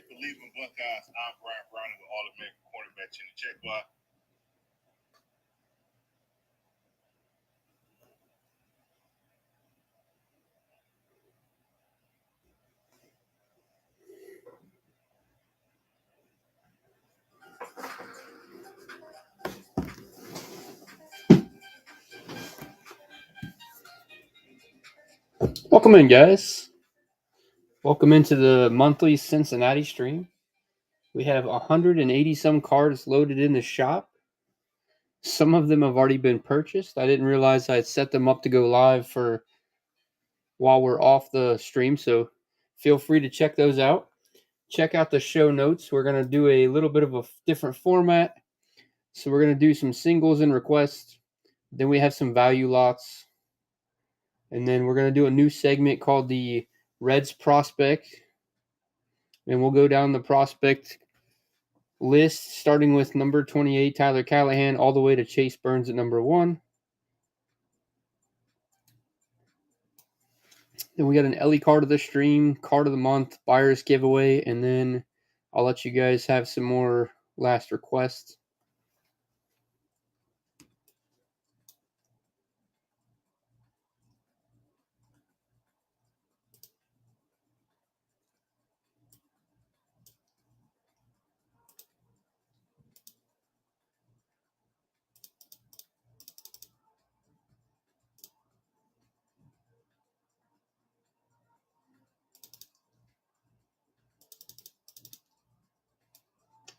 for Cleveland Buckeyes. I'm Brian Browning with All-American quarterback in the check block. Welcome in, guys. Welcome into the monthly Cincinnati stream. We have 180 some cards loaded in the shop. Some of them have already been purchased. I didn't realize I had set them up to go live for while we're off the stream, so feel free to check those out. Check out the show notes. We're going to do a little bit of a different format. So we're going to do some singles and requests. Then we have some value lots. And then we're going to do a new segment called the Reds Prospect. And we'll go down the prospect list, starting with number 28, Tyler Callahan, all the way to Chase Burns at number 1. Then we got an Ellie card of the stream, card of the month, buyer's giveaway, and then I'll let you guys have some more last requests.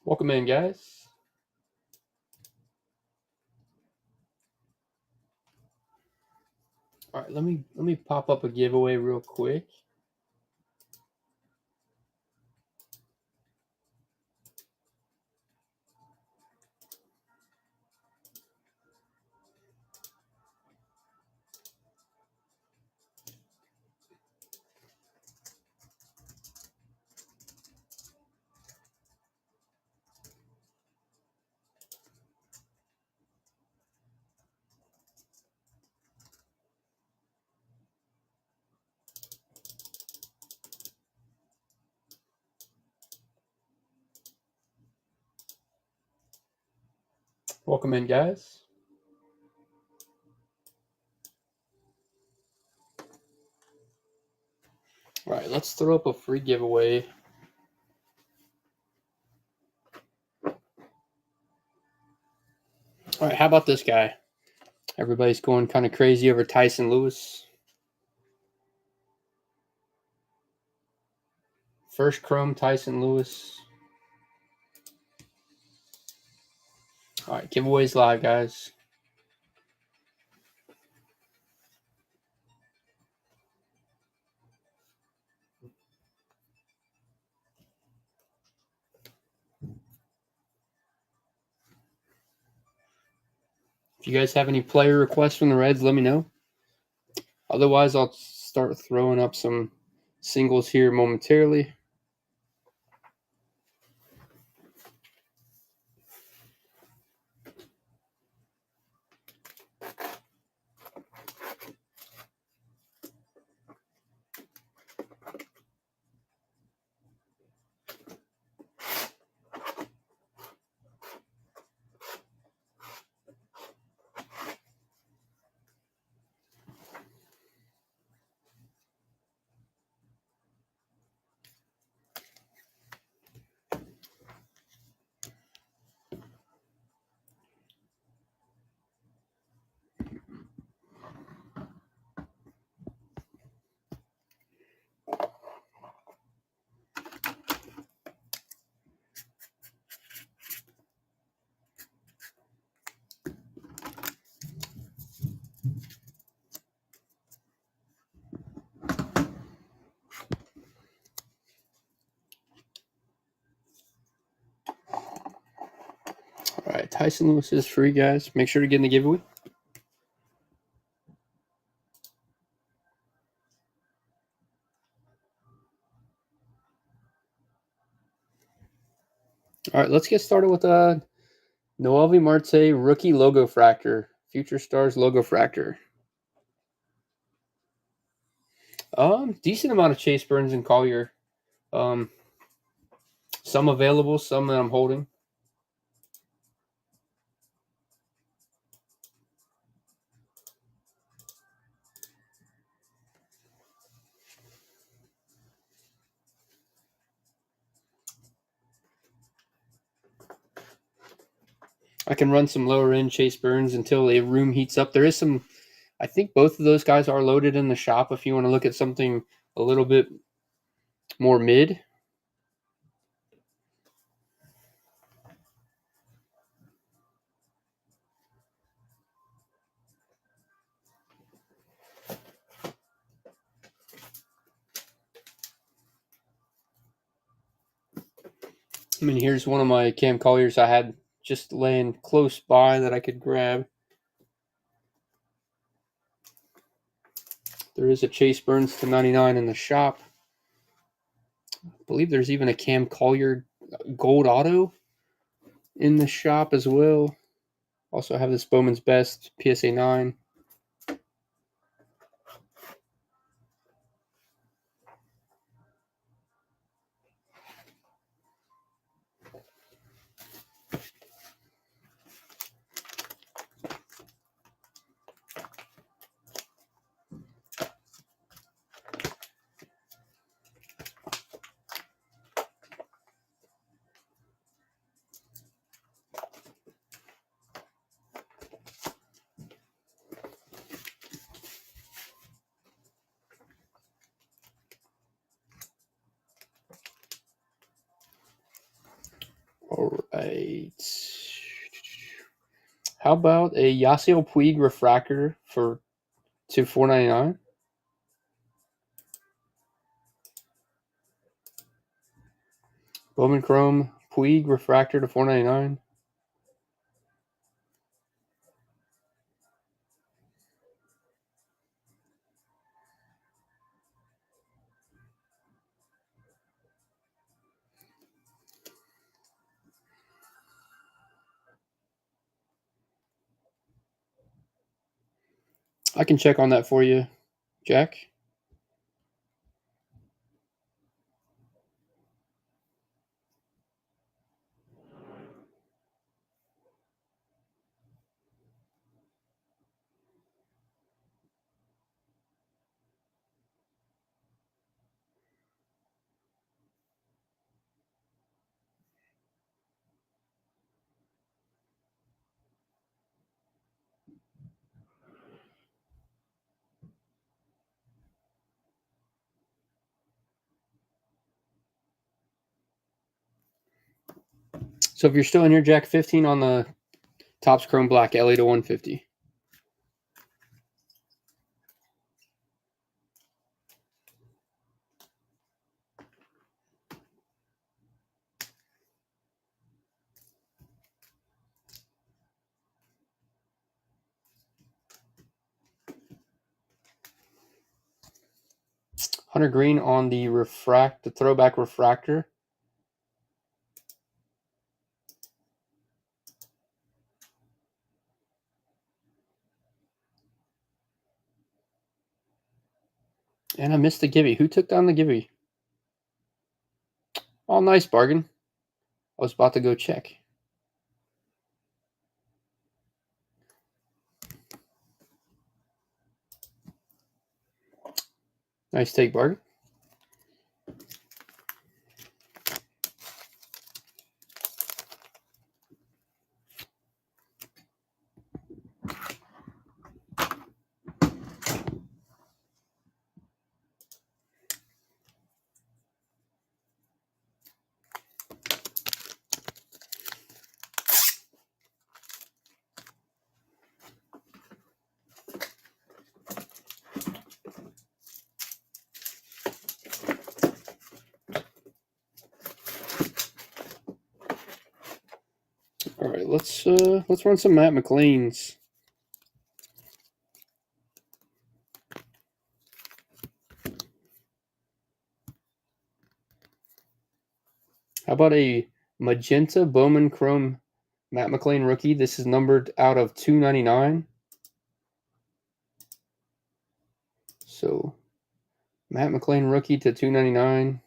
Welcome in, guys. All right, let me pop up a giveaway real quick. Welcome in, guys. All right, let's throw up a free giveaway. All right, how about this guy? Everybody's going kind of crazy over Tyson Lewis. First Chrome Tyson Lewis. All right, giveaways live, guys. If you guys have any player requests from the Reds, let me know. Otherwise, I'll start throwing up some singles here momentarily. All right, Tyson Lewis is free, guys. Make sure to get in the giveaway. All right, let's get started with Noelvi Marte rookie logo fractor, Future Stars logo fractor. Decent amount of Chase Burns and Collier. Some available, some that I'm holding. I can run some lower end Chase Burns until a room heats up. There is some, I think both of those guys are loaded in the shop if you want to look at something a little bit more mid. I mean, here's one of my Cam Colliers I had just laying close by that I could grab. There is a Chase Burns to 99 in the shop. I believe there's even a Cam Collier gold auto in the shop as well. Also have this Bowman's Best PSA 9. All right. How about a Yasiel Puig refractor for to $4.99? Bowman Chrome Puig refractor to $4.99. I can check on that for you, Jack. So if you're still in here, Jack, 15 on the Topps Chrome Black LA to 150. Hunter Green on the throwback refractor. And I missed the Gibby. Who took down the Gibby? Oh, nice bargain. I was about to go check. Nice take, bargain. All right, let's run some Matt McLean's. How about a magenta Bowman Chrome Matt McLean rookie? This is numbered out of 299. So Matt McLean rookie to 299.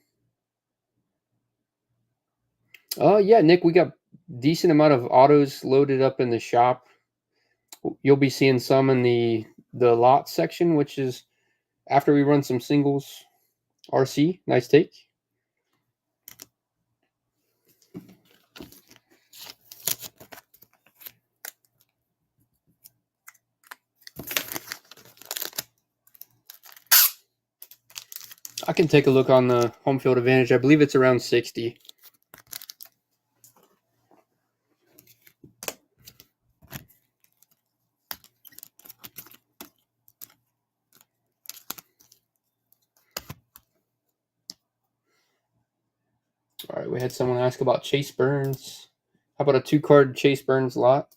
Yeah, Nick, we got decent amount of autos loaded up in the shop. You'll be seeing some in the lot section, which is after we run some singles. RC, nice take. I can take a look on the home field advantage. I believe it's around 60. All right, we had someone ask about Chase Burns. How about a 2-card Chase Burns lot?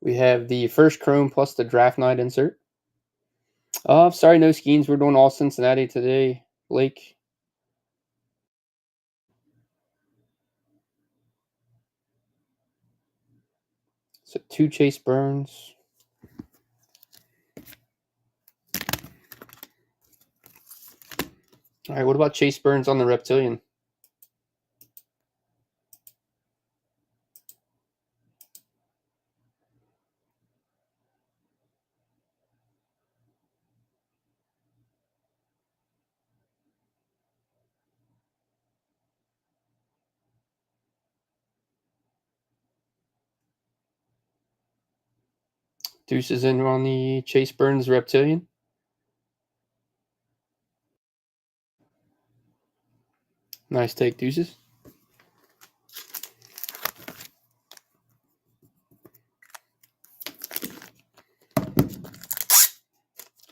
We have the first chrome plus the draft night insert. Sorry, no Skeens. We're doing all Cincinnati today, Blake. So 2 Chase Burns. All right, what about Chase Burns on the Reptilian? Deuces in on the Chase Burns Reptilian. Nice take, Deuces.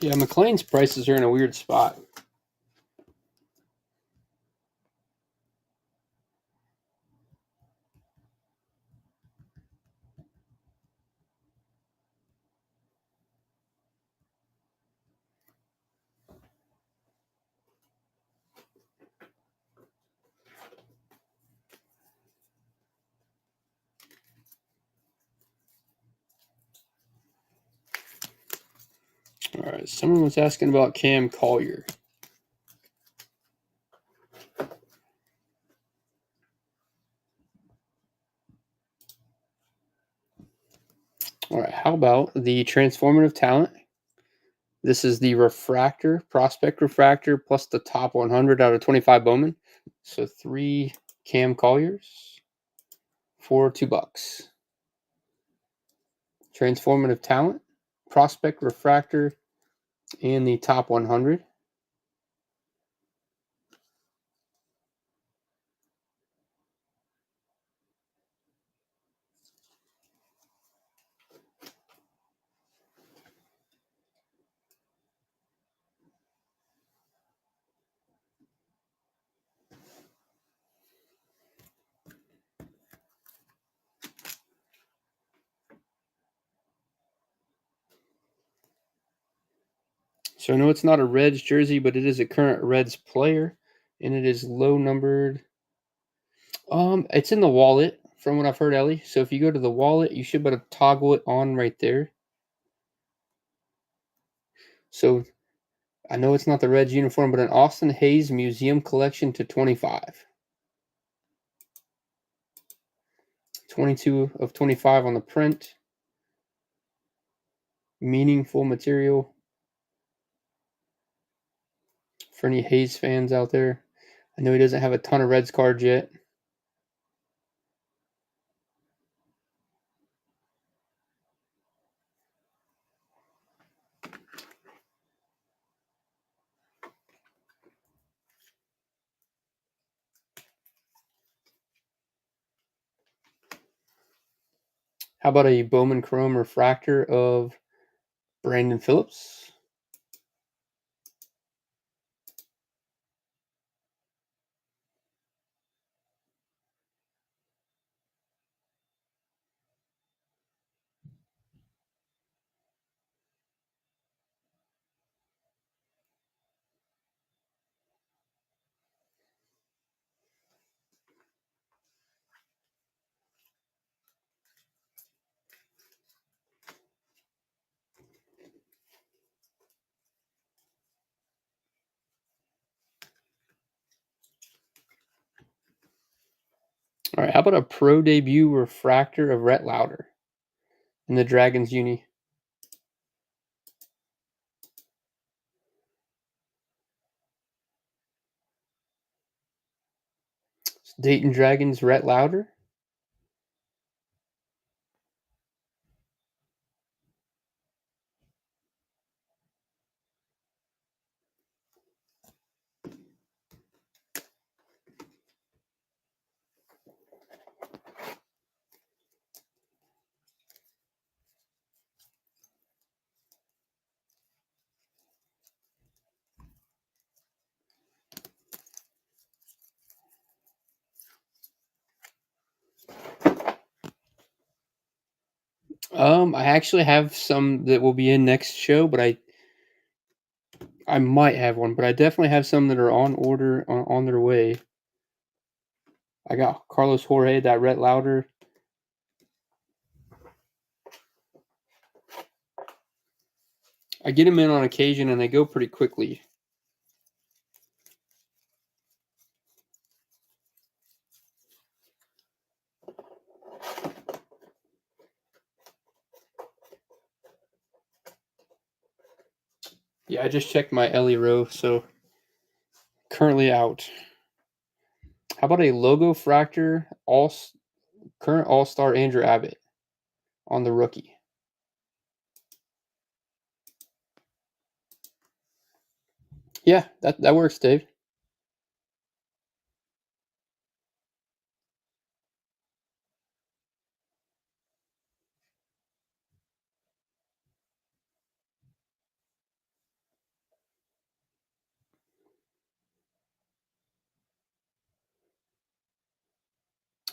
Yeah, McLean's prices are in a weird spot. All right, someone was asking about Cam Collier. All right, how about the transformative talent? This is the refractor, prospect refractor, plus the top 100 out of 25 Bowman. So 3 Cam Colliers for $2. Transformative talent, prospect refractor, and the top 100. So I know it's not a Reds jersey, but it is a current Reds player, and it is low numbered. It's in the wallet from what I've heard, Ellie. So if you go to the wallet, you should be able to toggle it on right there. So I know it's not the Reds uniform, but an Austin Hayes Museum Collection to 25. 22 of 25 on the print. Meaningful material for any Hayes fans out there. I know he doesn't have a ton of Reds cards yet. How about a Bowman Chrome refractor of Brandon Phillips? All right, how about a pro debut refractor of Rhett Lauder in the Dragons uni? Dayton Dragons Rhett Lauder. I actually have some that will be in next show, but I might have one, but I definitely have some that are on order on their way. I got Carlos Jorge, that Rhett Lauder. I get them in on occasion, and they go pretty quickly. Yeah, I just checked my Ellie row, so currently out. How about a logo fractor current All-Star Andrew Abbott on the rookie? Yeah, that works, Dave.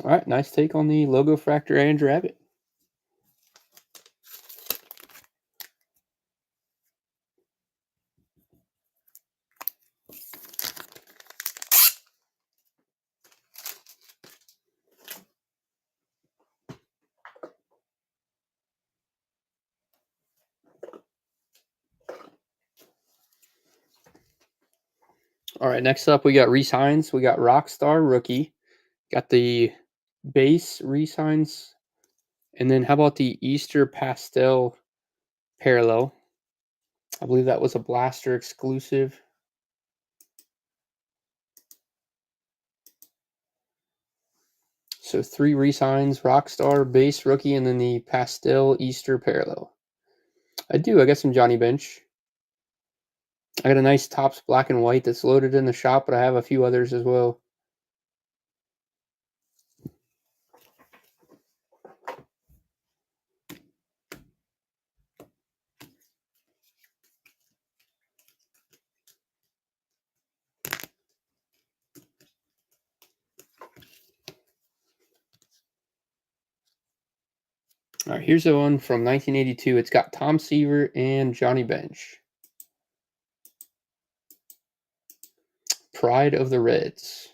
All right, nice take on the logo fractor Andrew Abbott. All right, next up we got re-signs. We got Rockstar rookie. Got the base re-signs. And then how about the Easter Pastel parallel? I believe that was a Blaster exclusive. So 3 re-signs, Rockstar, base rookie, and then the Pastel Easter parallel. I got some Johnny Bench. I got a nice Topps black and white that's loaded in the shop, but I have a few others as well. All right, here's the one from 1982. It's got Tom Seaver and Johnny Bench. Pride of the Reds.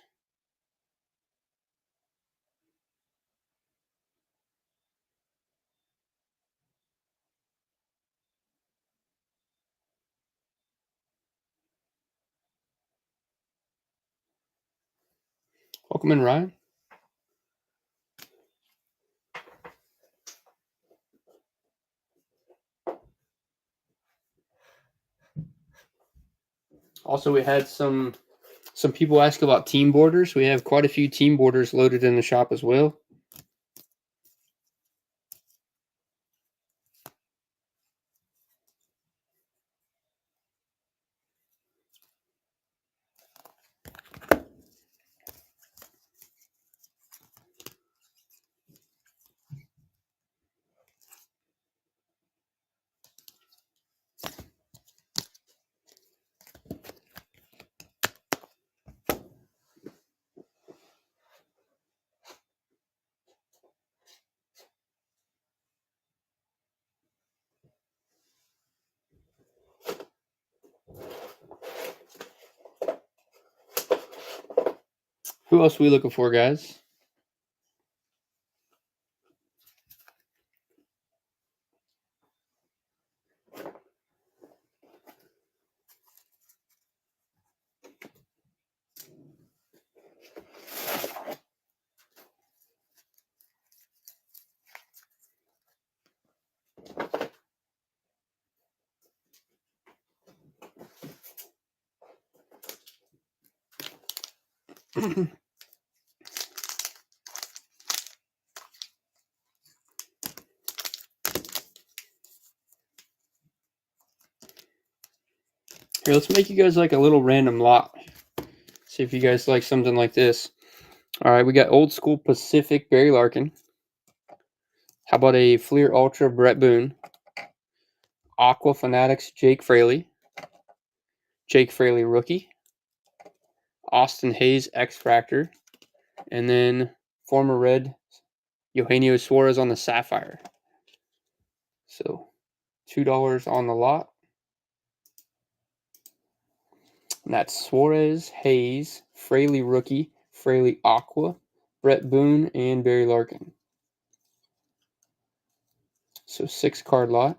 Welcome in, Ryan. Also, we had some people ask about team borders. We have quite a few team borders loaded in the shop as well. Who else are we looking for, guys? Here, let's make you guys like a little random lot. See if you guys like something like this. All right, we got old school Pacific Barry Larkin. How about a Fleer Ultra Brett Boone? Aqua Fanatics Jake Fraley. Jake Fraley rookie. Austin Hayes X Factor. And then former Red Eugenio Suarez on the Sapphire. So $2 on the lot. And that's Suarez, Hayes, Fraley rookie, Fraley Aqua, Brett Boone, and Barry Larkin. So 6-card lot.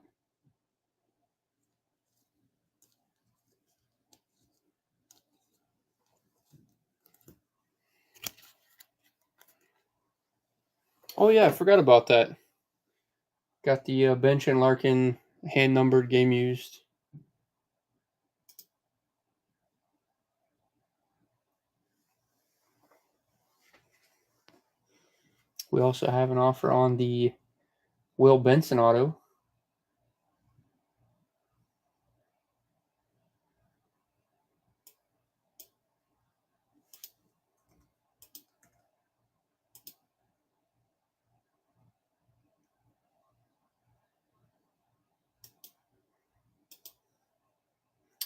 Oh yeah, I forgot about that. Got the Bench and Larkin hand-numbered game used. We also have an offer on the Will Benson auto.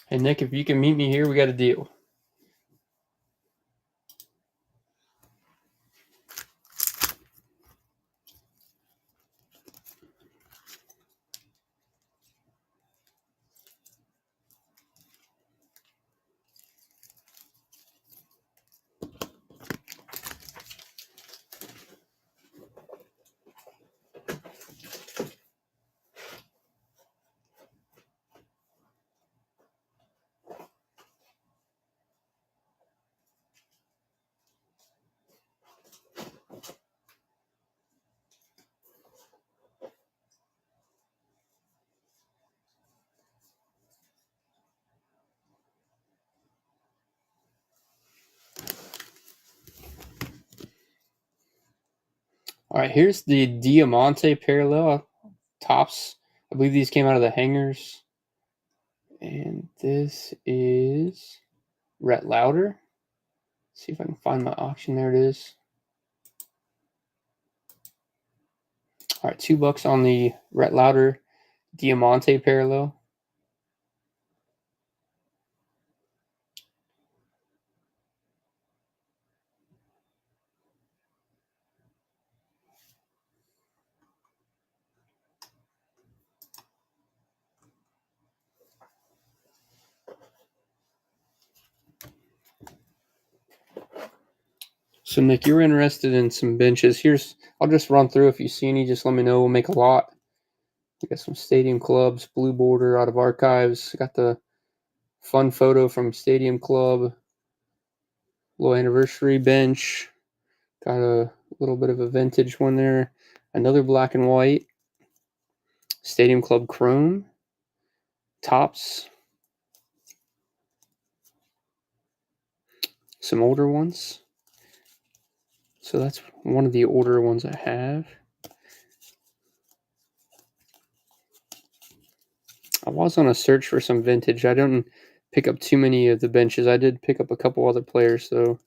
Hey Nick, if you can meet me here, we got a deal. All right, here's the Diamante parallel tops. I believe these came out of the hangers. And this is Rhett Lauder. See if I can find my auction. There it is. All right, $2 on the Rhett Lauder Diamante parallel. So Nick, you're interested in some benches. I'll just run through. If you see any, just let me know. We'll make a lot. We got some Stadium Clubs, Blue Border out of Archives. Got the fun photo from Stadium Club. Little anniversary bench. Got a little bit of a vintage one there. Another black and white. Stadium Club Chrome. Tops. Some older ones. So that's one of the older ones I have. I was on a search for some vintage. I didn't pick up too many of the benches. I did pick up a couple other players, though.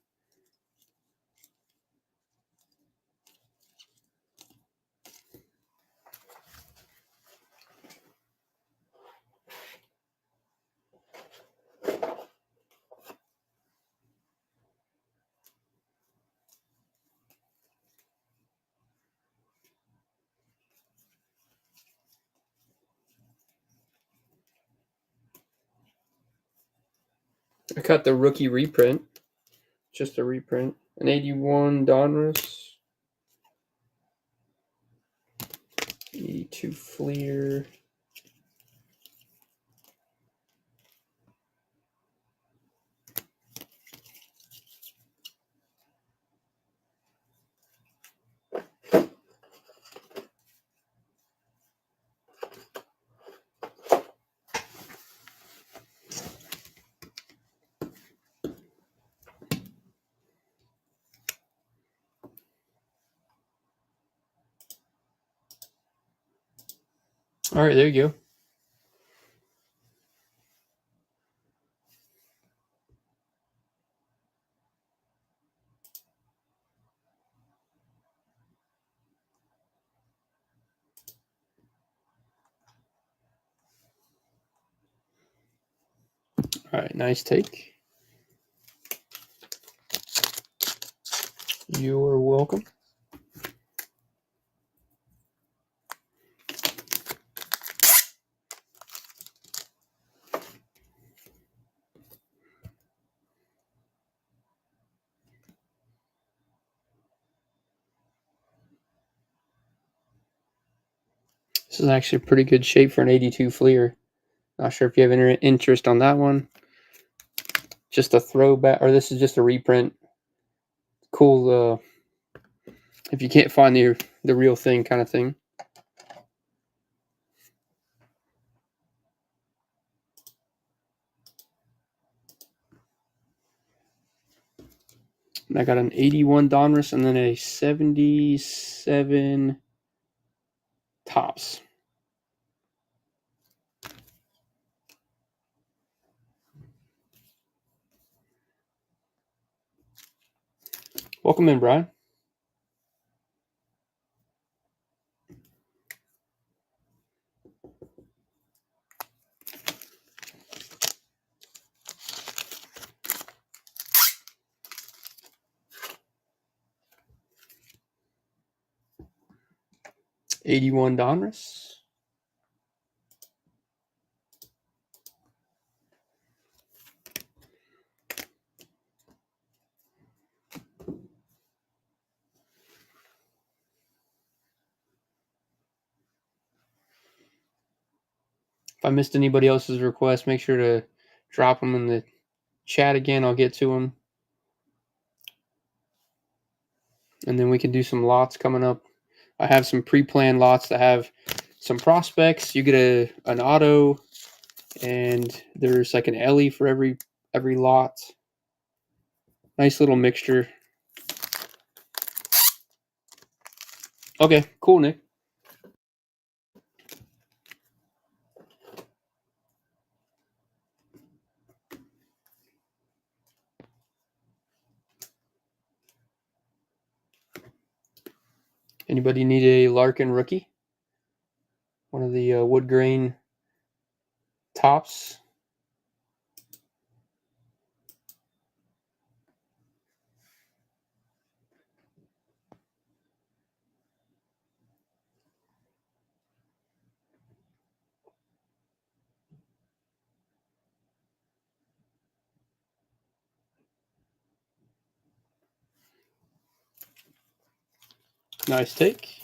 I got the rookie reprint. Just a reprint. An 81 Donruss. 82 Fleer. All right, there you go. All right, nice take. You're welcome. This is actually a pretty good shape for an 82 Fleer. Not sure if you have any interest on that one. Just a throwback, or this is just a reprint. Cool. If you can't find the real thing, kind of thing. And I got an 81 Donruss and then a 77 Tops. Welcome in, Brian. '81 Donruss. If I missed anybody else's request, make sure to drop them in the chat again. I'll get to them. And then we can do some lots coming up. I have some pre-planned lots that have some prospects. You get an auto, and there's like an Ellie for every lot. Nice little mixture. Okay, cool, Nick. Anybody need a Larkin rookie? One of the wood grain tops. Nice take.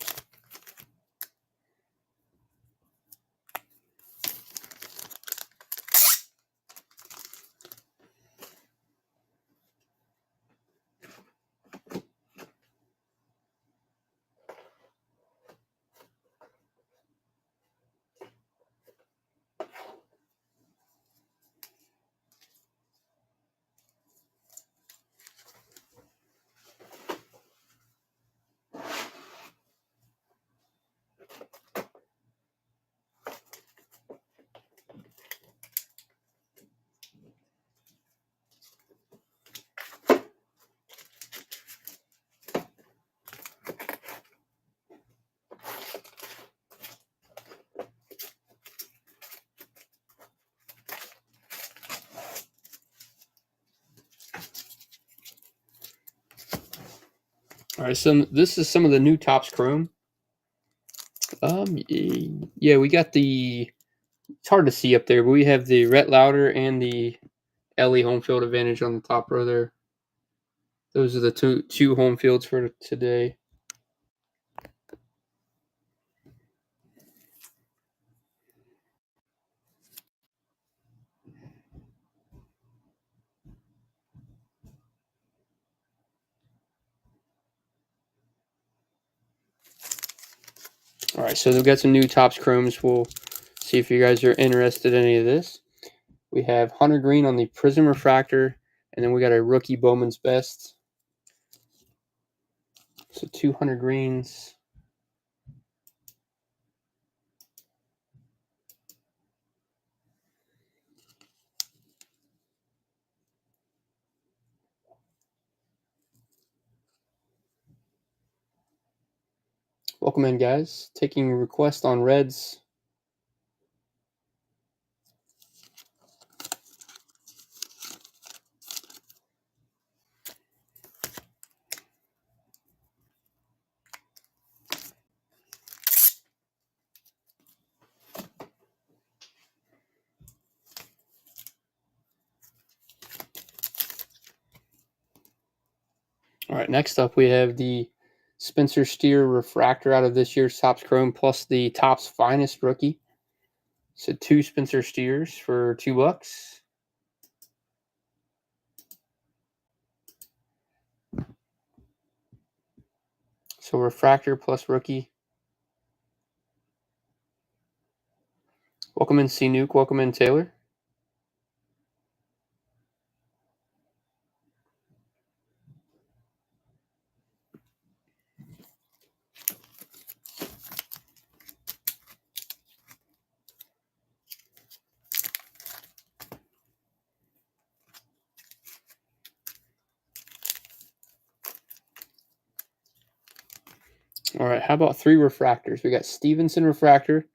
All right, so this is some of the new Topps Chrome. Yeah, we got the. It's hard to see up there, but we have the Rhett Lauder and the Ellie home field advantage on the top row there. Those are the two home fields for today. All right, so they've got some new Topps Chromes. We'll see if you guys are interested in any of this. We have Hunter Green on the Prism Refractor, and then we got a rookie Bowman's Best. So 200 greens. Welcome in, guys. Taking a request on Reds. All right, next up we have the Spencer Steer refractor out of this year's Topps Chrome plus the Topps Finest rookie. So 2 Spencer Steers for $2. So refractor plus rookie. Welcome in, C Nuke. Welcome in, Taylor. All right, how about 3 refractors? We got Stevenson refractor.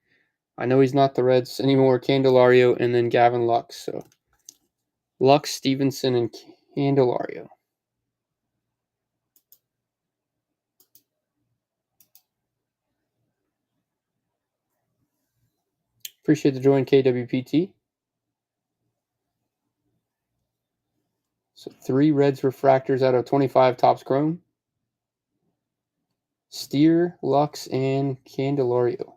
I know he's not the Reds anymore. Candelario, and then Gavin Lux. So Lux, Stevenson, and Candelario. Appreciate the join, KWPT. So 3 Reds refractors out of 25 Topps Chrome. Steer, Lux, and Candelario.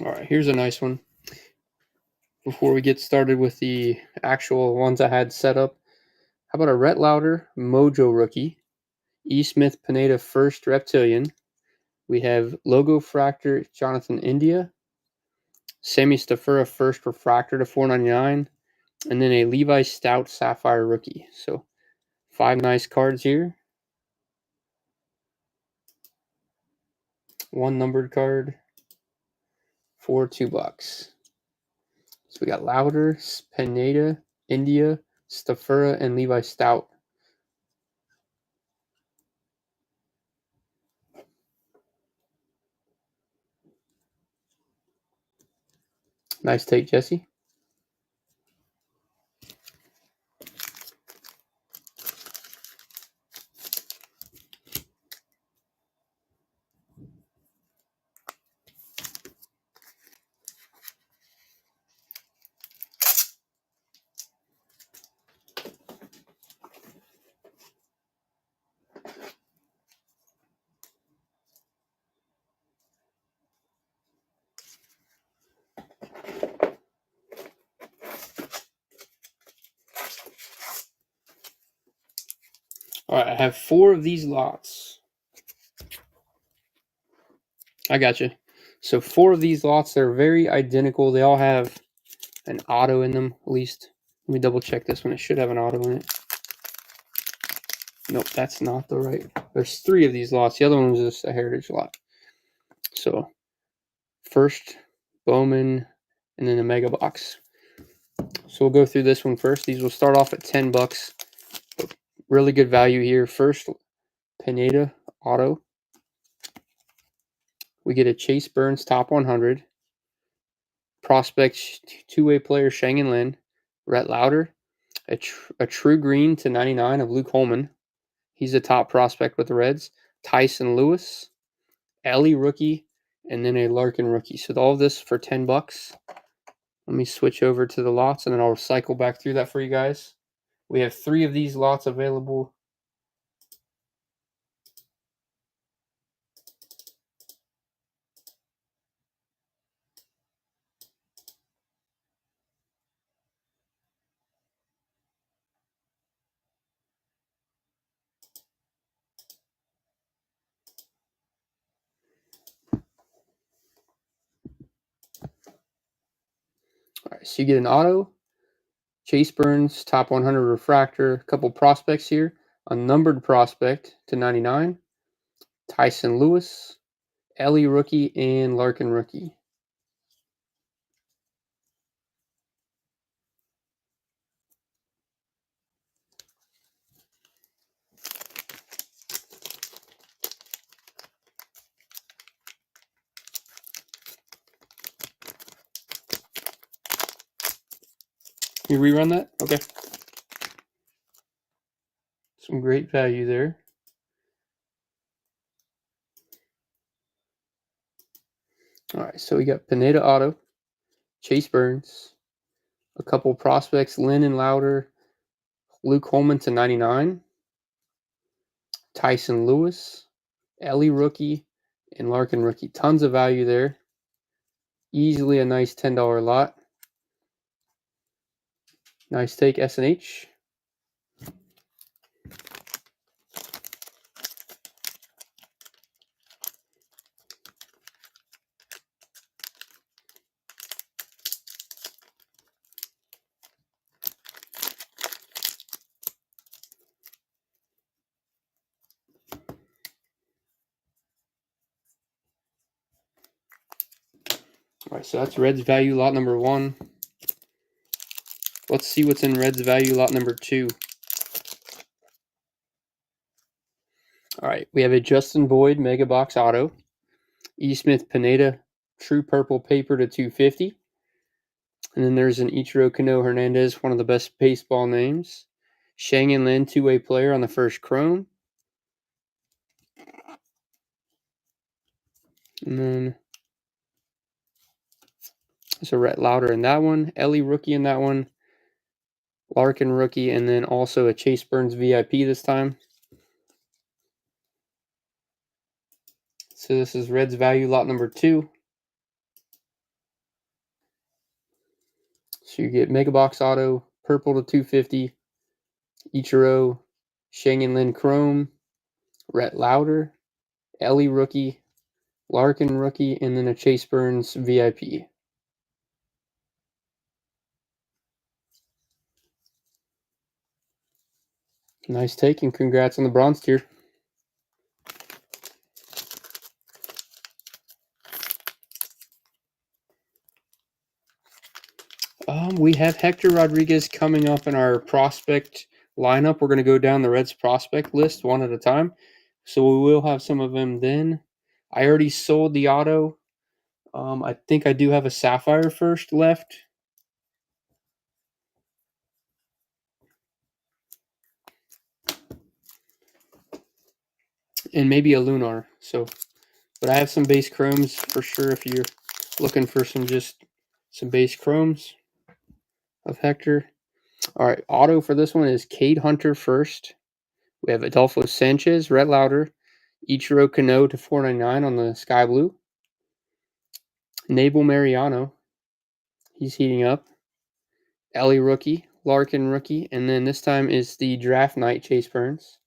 All right, here's a nice one. Before we get started with the actual ones I had set up, how about a Rhett Lauder Mojo rookie, E. Smith Pineda first Reptilian. We have Logo Fractor Jonathan India, Sammy Stafura first refractor to $4.99, and then a Levi Stout Sapphire rookie. So 5 nice cards here. 1 numbered card for $2. So we got Lauder, Pineda, India, Stafura, and Levi Stout. Nice take, Jesse. All right, I have 4 of these lots. I got you. So 4 of these lots, they're very identical. They all have an auto in them, at least. Let me double check this one. It should have an auto in it. Nope, that's not the right. There's 3 of these lots. The other one was just a heritage lot. So first, Bowman, and then a mega box. So we'll go through this one first. These will start off at $10. Really good value here. First, Pineda auto. We get a Chase Burns top 100. Prospect 2-way player Shang Lin. Rhett Lauder. A true green to 99 of Luke Holman. He's a top prospect with the Reds. Tyson Lewis. Ellie rookie. And then a Larkin rookie. So all of this for $10. Let me switch over to the lots and then I'll cycle back through that for you guys. We have 3 of these lots available. right, so you get an auto, Chase Burns, top 100 refractor, a couple prospects here, a numbered prospect to 99, Tyson Lewis, Ellie rookie, and Larkin rookie. You rerun that? Okay. Some great value there. All right, so we got Pineda auto, Chase Burns, a couple prospects, Lynn and Louder, Luke Holman to 99, Tyson Lewis, Ellie rookie, and Larkin rookie. Tons of value there. Easily a nice $10 lot. Nice take, SNH. All right, so that's Reds value lot number 1. Let's see what's in Reds value lot number 2. All right, we have a Justin Boyd Mega Box Auto, E. Smith Pineda True Purple Paper to 250. And then there's an Ichiro Kano Hernandez, one of the best baseball names. Shang-In Lin, two-way player on the first chrome. And then there's a Rhett Louder in that one. Ellie rookie in that one. Larkin rookie, and then also a Chase Burns VIP this time. So this is Reds value lot number 2. So you get Mega Box Auto, purple to 250, Ichiro, Shang-In Lin Chrome, Rhett Louder, Ellie rookie, Larkin rookie, and then a Chase Burns VIP. Nice take, and congrats on the bronze tier. We have Hector Rodriguez coming up in our prospect lineup. We're going to go down the Reds prospect list one at a time. So we will have some of them then. I already sold the auto. I think I do have a Sapphire first left. And maybe a Lunar. But I have some base chromes for sure if you're looking for some base chromes of Hector. All right, auto for this one is Cade Hunter first. We have Adolfo Sanchez, Rhett Louder, Ichiro Kano to 499 on the sky blue. Nabel Mariano, he's heating up. Ellie rookie, Larkin rookie, and then this time is the draft night Chase Burns.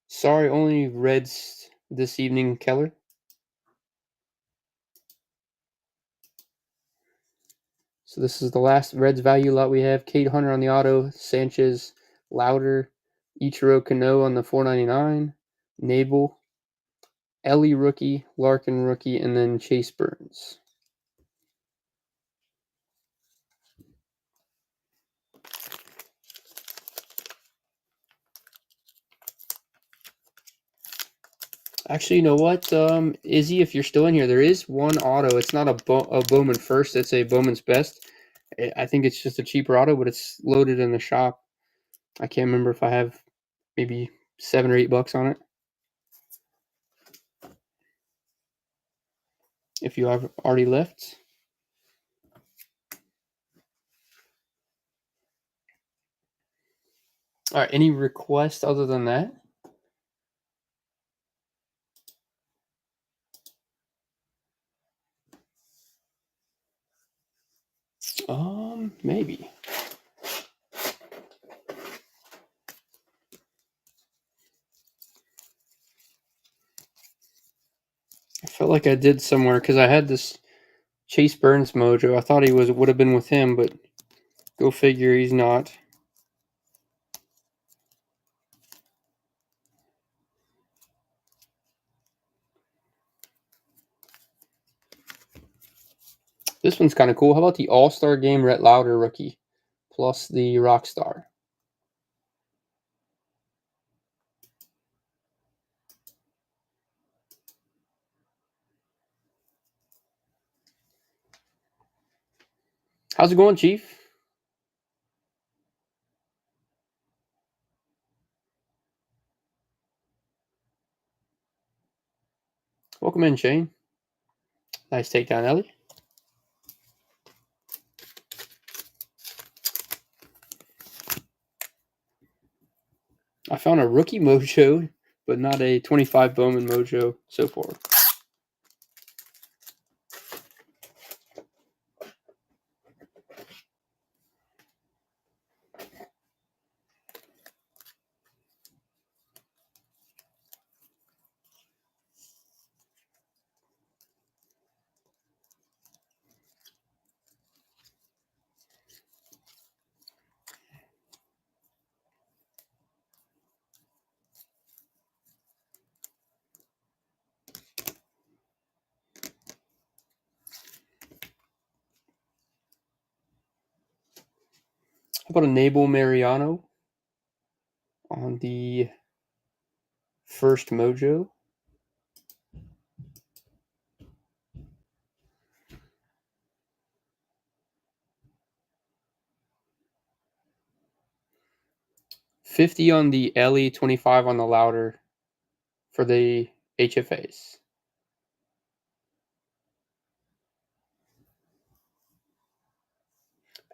Sorry, only Reds this evening, Keller. So this is the last Reds value lot we have. Cade Hunter on the auto, Sanchez, Louder, Ichiro Kano on the 499, Nabel, Ellie rookie, Larkin rookie, and then Chase Burns. Actually, you know what, Izzy, if you're still in here, there is one auto. It's not a Bowman first. It's a Bowman's best. I think it's just a cheaper auto, but it's loaded in the shop. I can't remember if I have maybe $7 or $8 on it. If you have already left. All right, any requests other than that? Maybe. I felt like I did somewhere because I had this Chase Burns mojo. I thought he would have been with him, but go figure, he's not. This one's kind of cool. How about the All-Star Game Rhett Lauder rookie plus the Rockstar? How's it going, Chief? Welcome in, Shane. Nice takedown, Ellie. I found a rookie mojo, but not a 25 Bowman mojo so far. How about a Nabel Mariano on the first mojo? $50 on the Ellie, 25 on the Lauder for the HFAs.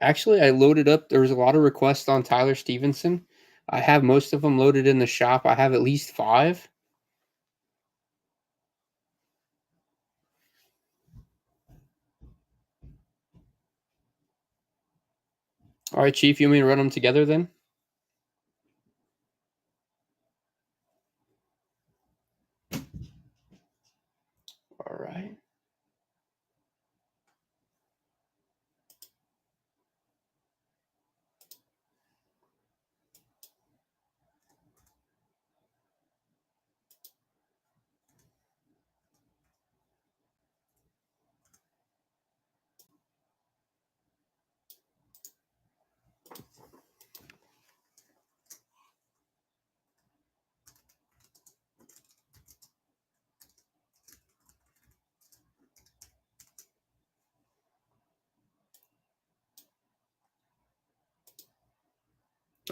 Actually, I loaded up. There was a lot of requests on Tyler Stevenson. I have most of them loaded in the shop. I have at least 5. All right, Chief, you want me to run them together then? All right.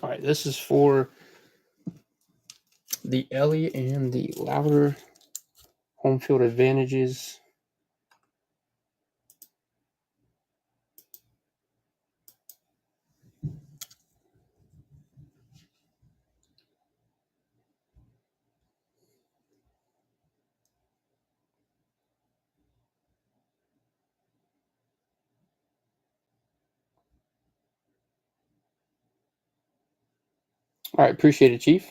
All right, this is for the Ellie and the Lauder home field advantages. All right, appreciate it, Chief.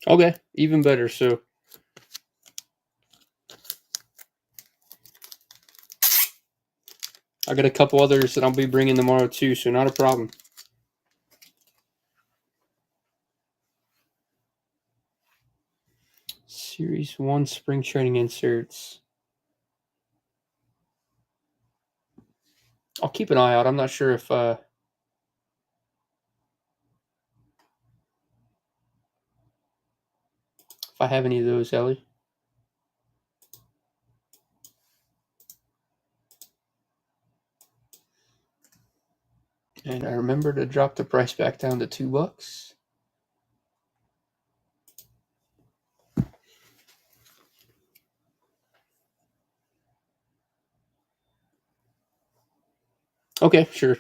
Okay, even better. So I got a couple others that I'll be bringing tomorrow too, so not a problem. Series 1 spring training inserts. I'll keep an eye out. I'm not sure if I have any of those, Ellie. And I remember to drop the price back down to $2. Okay, sure.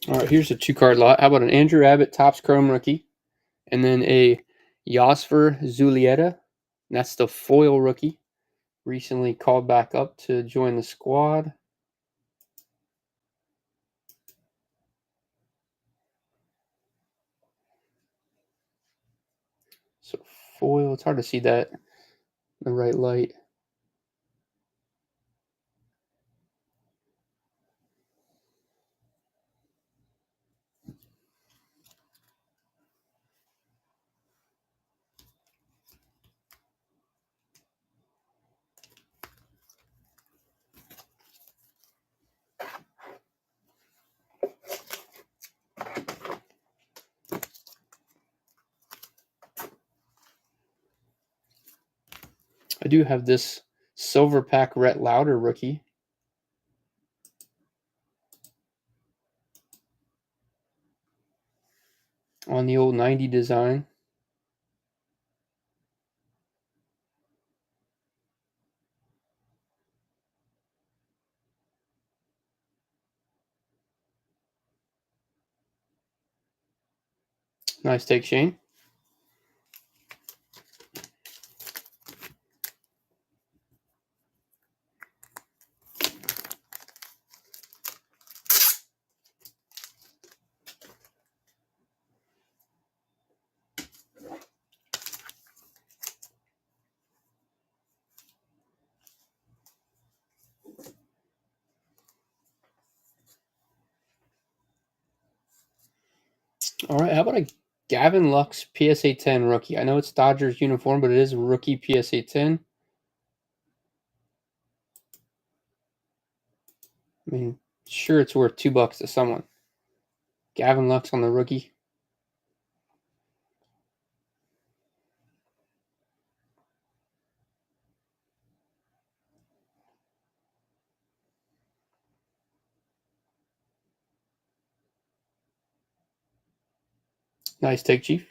All right, here's a 2-card lot. How about an Andrew Abbott Topps Chrome rookie, and then a Yosfer Zulieta. That's the foil rookie. Recently called back up to join the squad. So foil, it's hard to see that in the right light. I do have this silver pack Rhett Lauder rookie. On the old 90 design. Nice take, Shane. All right, how about a Gavin Lux PSA 10 rookie? I know it's Dodgers uniform, but it is a rookie PSA 10. I mean, sure, it's worth $2 to someone. Gavin Lux on the rookie. Nice take, Chief.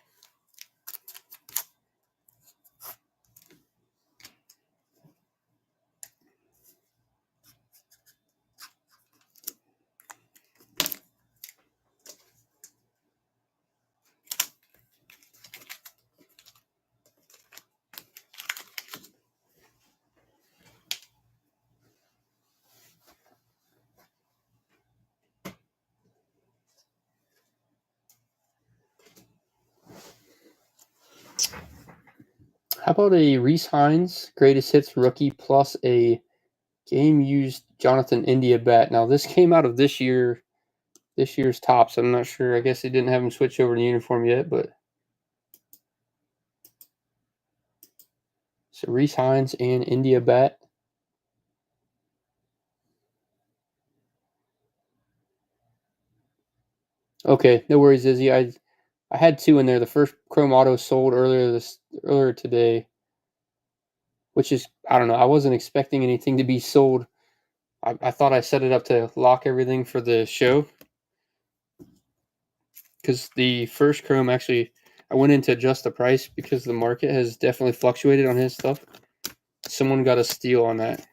How about a Reese Hines greatest hits rookie plus a game used Jonathan India bat? Now this came out of this year's Topps. I'm not sure. I guess they didn't have him switch over to uniform yet, but so Reese Hines and India bat. Okay, no worries, Izzy. I had 2 in there. The first Chrome Auto sold earlier today, which is, I don't know. I wasn't expecting anything to be sold. I thought I set it up to lock everything for the show, because the first Chrome, actually, I went in to adjust the price because the market has definitely fluctuated on his stuff. Someone got a steal on that.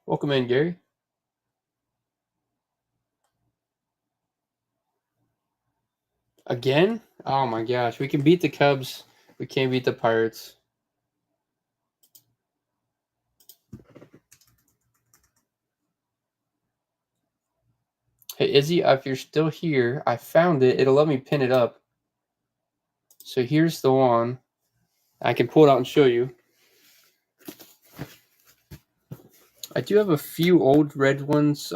Welcome in, Gary. Again? Oh my gosh. We can beat the Cubs. We can't beat the Pirates. Hey, Izzy, if you're still here, I found it. It'll let me pin it up. So here's the one. I can pull it out and show you. I do have a few old red ones.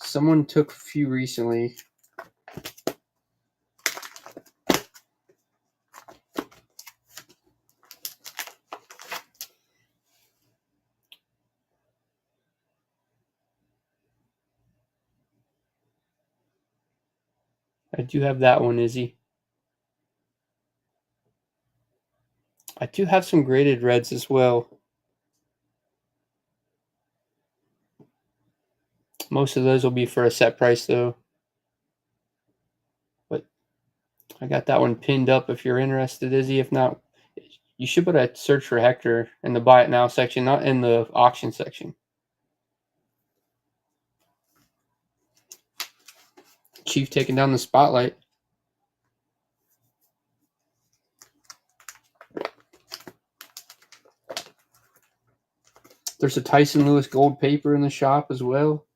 Someone took a few recently. I do have that one, Izzy. I do have some graded reds as well. Most of those will be for a set price, though. But I got that one pinned up if you're interested, Izzy. If not, you should put a search for Hector in the Buy It Now section, not in the auction section. Chief taking down the spotlight. There's a Tyson Lewis gold paper in the shop as well.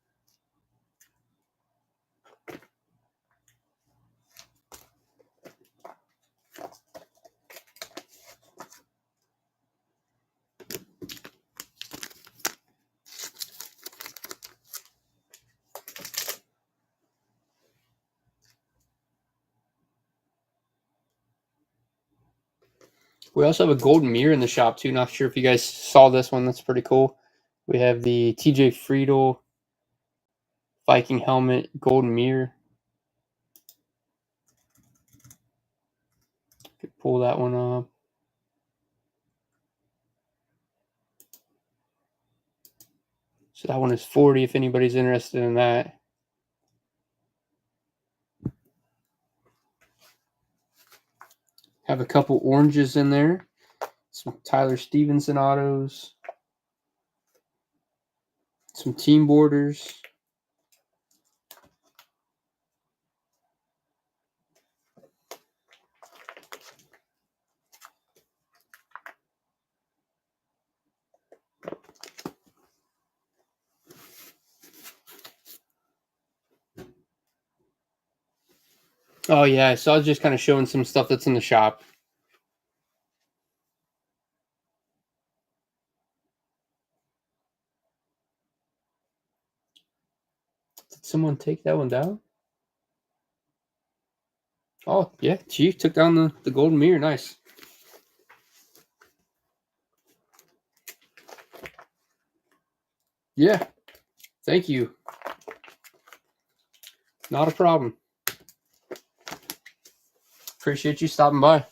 We also have a golden mirror in the shop too. Not sure if you guys saw this one. That's pretty cool. We have the TJ Friedel Viking helmet golden mirror. Could pull that one up. So that one is 40 if anybody's interested in that. Have a couple oranges in there. Some Tyler Stevenson autos. Some team borders. Oh yeah, so I was just kind of showing some stuff that's in the shop. Did someone take that one down? Oh yeah, Chief took down the golden mirror. Nice. Yeah, thank you. Not a problem. Appreciate you stopping by.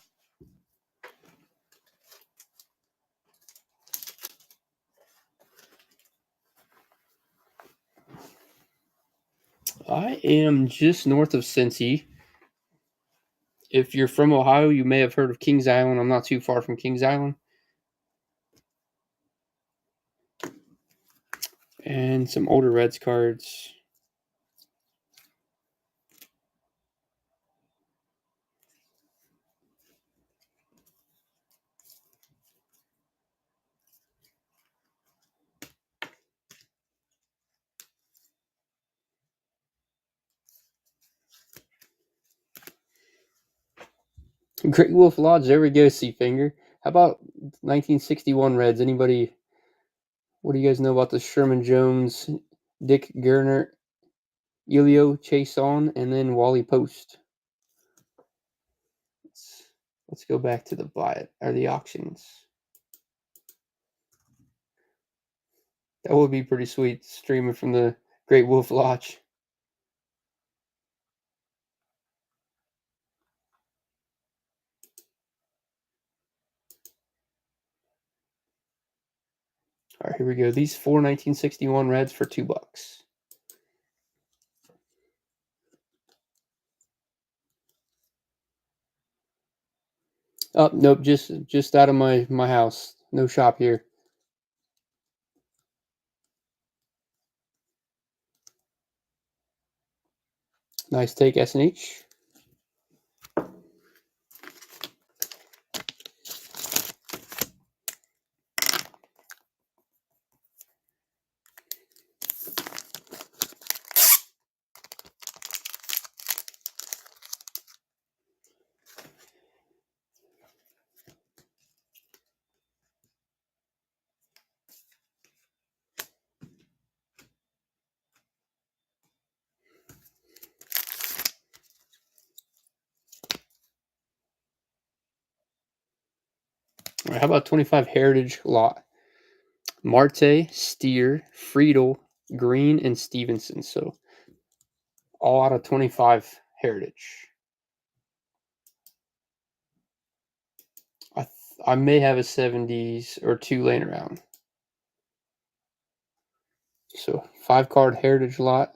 I am just north of Cincy. If you're from Ohio, you may have heard of Kings Island. I'm not too far from Kings Island. And some older Reds cards. Great Wolf Lodge. There we go, Seafinger. How about 1961 Reds? Anybody? What do you guys know about the Sherman Jones, Dick Gerner, Elio Chason, and then Wally Post? Let's go back to the buy it or the auctions. That would be pretty sweet, streaming from the Great Wolf Lodge. All right, here we go. These 4 1961 Reds for $2. Oh, nope, just out of my house. No shop here. Nice take, SNH. All right, how about 25 Heritage lot? Marte, Steer, Friedel, Green, and Stevenson. So all out of 25 Heritage. I may have a 70s or two laying around. So 5-card Heritage lot.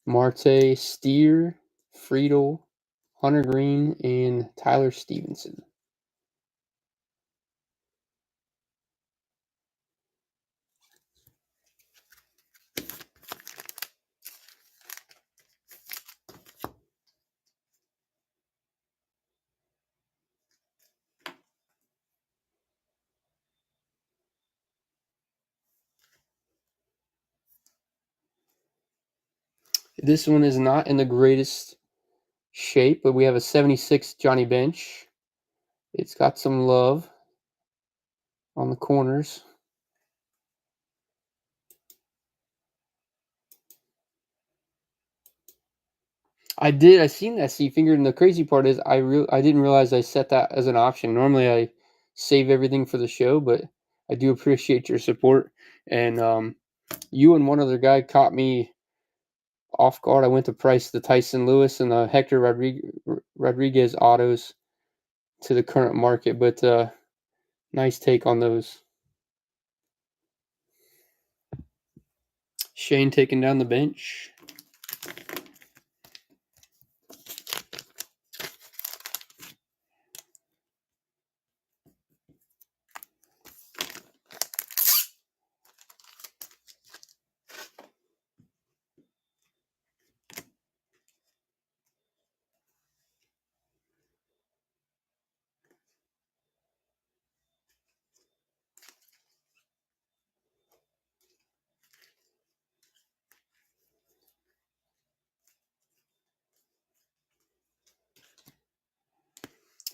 Marte, Steer, Friedel, Hunter Green, and Tyler Stevenson. This one is not in the greatest shape, but we have a 76 Johnny Bench. It's got some love on the corners. I did. I seen that C finger, and the crazy part is I didn't realize I set that as an option. Normally, I save everything for the show, but I do appreciate your support. And you and one other guy caught me off guard. I went to price the Tyson Lewis and the Hector Rodriguez autos to the current market, but nice take on those. Shane taking down the bench.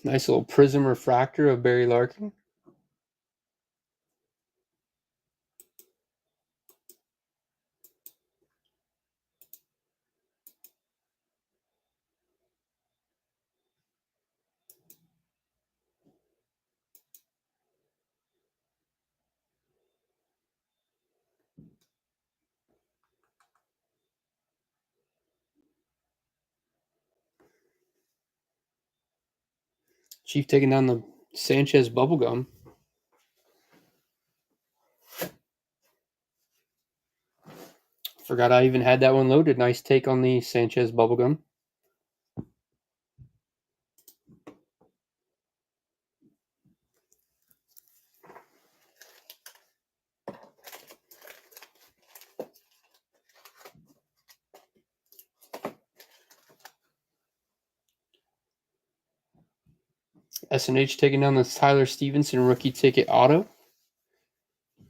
Nice little prism refractor of Barry Larkin. Chief taking down the Sanchez bubblegum. Forgot I even had that one loaded. Nice take on the Sanchez bubblegum. SNH taking down the Tyler Stevenson rookie ticket auto.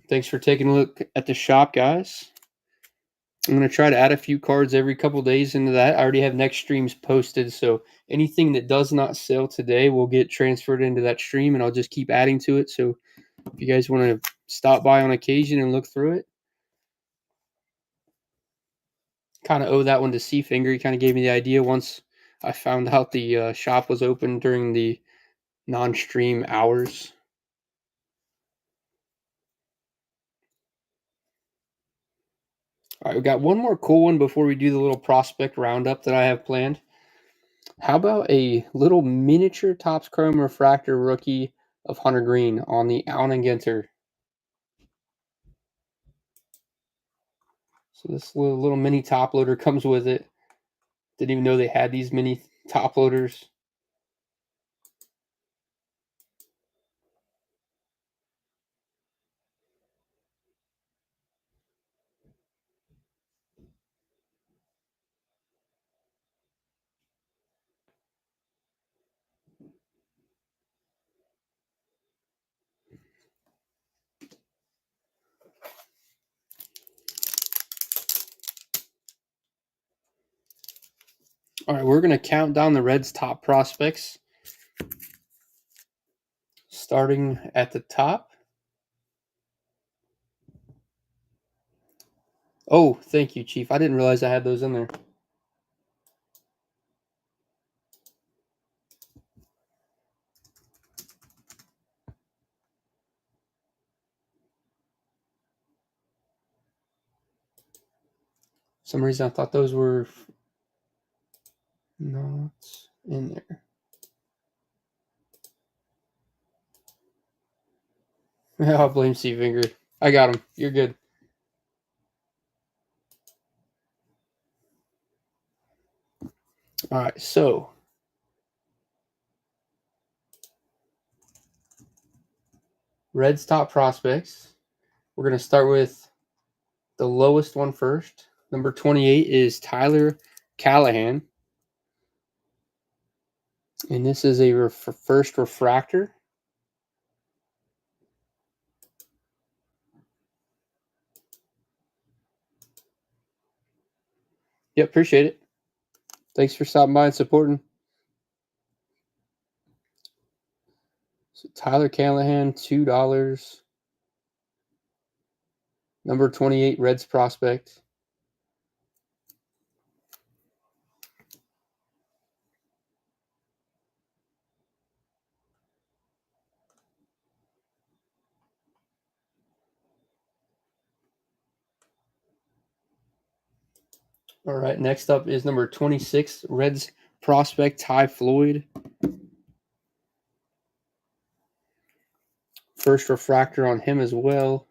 Thanks for taking a look at the shop, guys. I'm going to try to add a few cards every couple days into that. I already have next streams posted, so anything that does not sell today will get transferred into that stream, and I'll just keep adding to it. So if you guys want to stop by on occasion and look through it, kind of owe that one to C Finger. He kind of gave me the idea once I found out the shop was open during the non-stream hours. All right, we got one more cool one before we do the little prospect roundup that I have planned. How about a little miniature Topps Chrome Refractor rookie of Hunter Green on the Allen Ginter? So this little mini top loader comes with it. Didn't even know they had these mini top loaders. All right, we're going to count down the Reds' top prospects. Starting at the top. Oh, thank you, Chief. I didn't realize I had those in there. For some reason I thought those were Not in there. I'll blame C Finger. I got him. You're good. All right, so Reds top prospects. We're going to start with the lowest one first. Number 28 is Tyler Callahan. And this is a first refractor. Yep, appreciate it. Thanks for stopping by and supporting. So Tyler Callahan, $2. Number 28, Reds prospect. All right, next up is number 26, Reds prospect Ty Floyd. First refractor on him as well.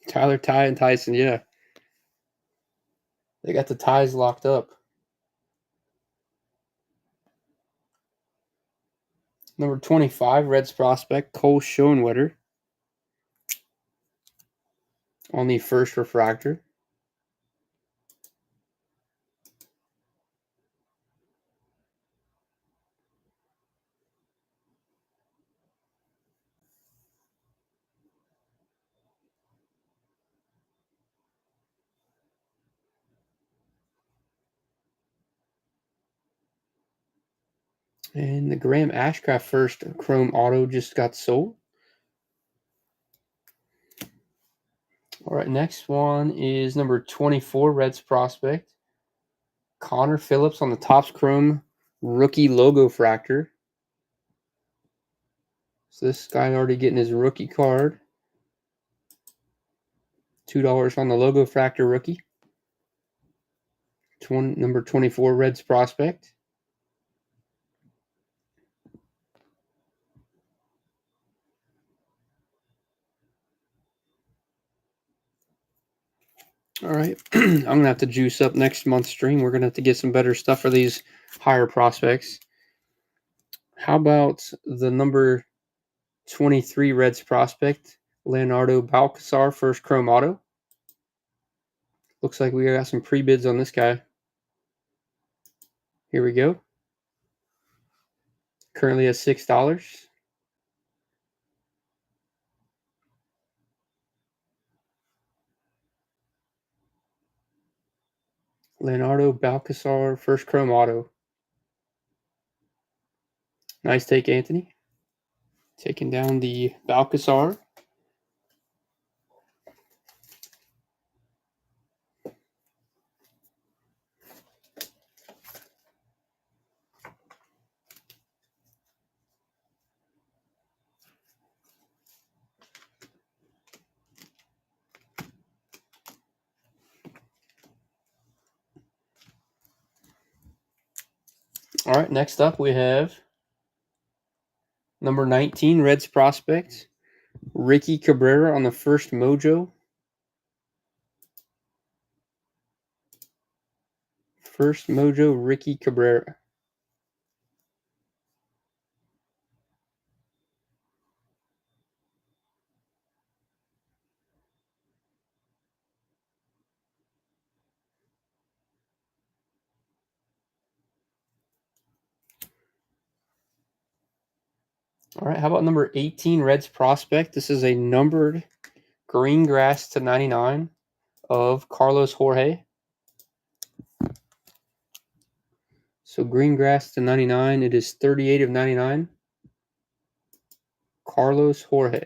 Tyler, Ty, and Tyson, yeah. They got the ties locked up. Number 25, Reds prospect Cole Schoenwetter on the first refractor. And the Graham Ashcraft first chrome auto just got sold. All right, next one is number 24, Reds prospect Connor Phillips on the Topps Chrome rookie logo fractor. So this guy already getting his rookie card. $2 on the logo fractor rookie. Number 24, Reds prospect. All right, I'm going to have to juice up next month's stream. We're going to have to get some better stuff for these higher prospects. How about the number 23 Reds prospect, Leonardo Balcazar, first chrome auto? Looks like we got some pre-bids on this guy. Here we go. Currently at $6. Leonardo Balcazar, first chrome auto. Nice take, Anthony. Taking down the Balcazar. All right, next up we have number 19, Reds prospect, Ricky Cabrera on the first mojo. First mojo, Ricky Cabrera. All right, how about number 18, Reds prospect? This is a numbered green grass to 99 of Carlos Jorge. So green grass to 99. It is 38 of 99. Carlos Jorge.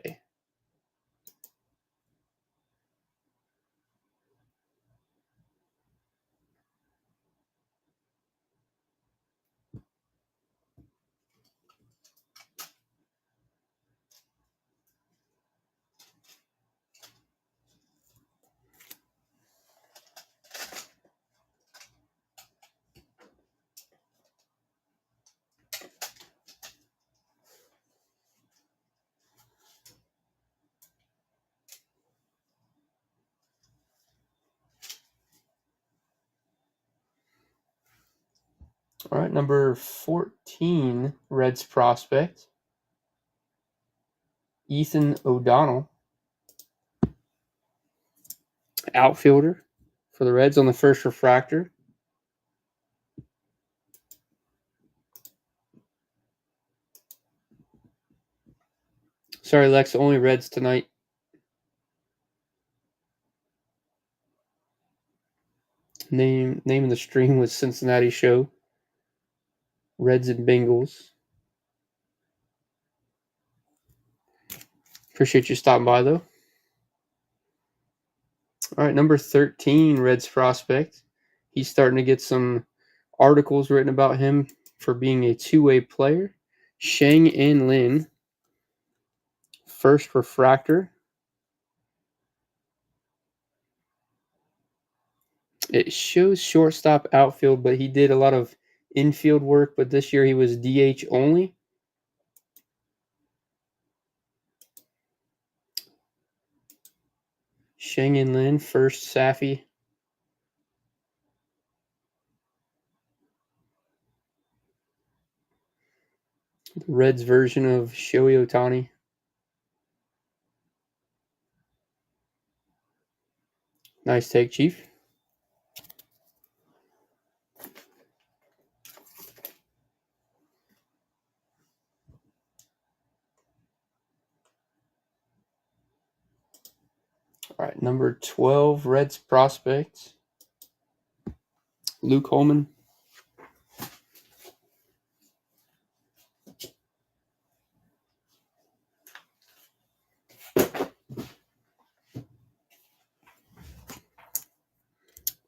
All right, number 14, Reds prospect, Ethan O'Donnell, outfielder for the Reds on the first refractor. Sorry, Lex, only Reds tonight. Name of the stream was Cincinnati Show. Reds and Bengals. Appreciate you stopping by, though. All right, number 13, Reds prospect. He's starting to get some articles written about him for being a two-way player. Shang-In Lin, first refractor. It shows shortstop outfield, but he did a lot of infield work, but this year he was DH only. Shang-In Lin, first Safi. The Reds version of Shohei Ohtani. Nice take, Chief. All right, number 12, Reds prospect, Luke Holman.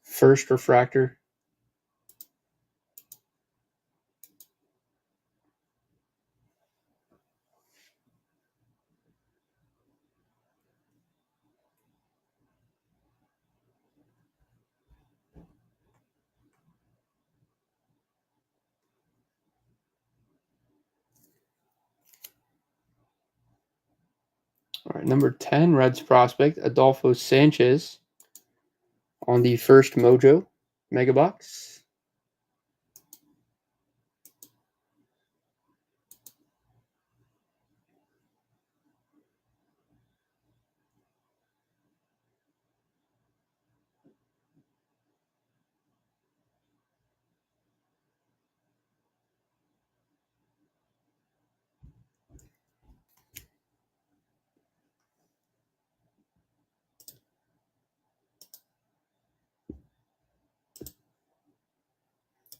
First refractor. All right, number 10, Reds prospect, Adolfo Sanchez on the first Mojo Mega Box.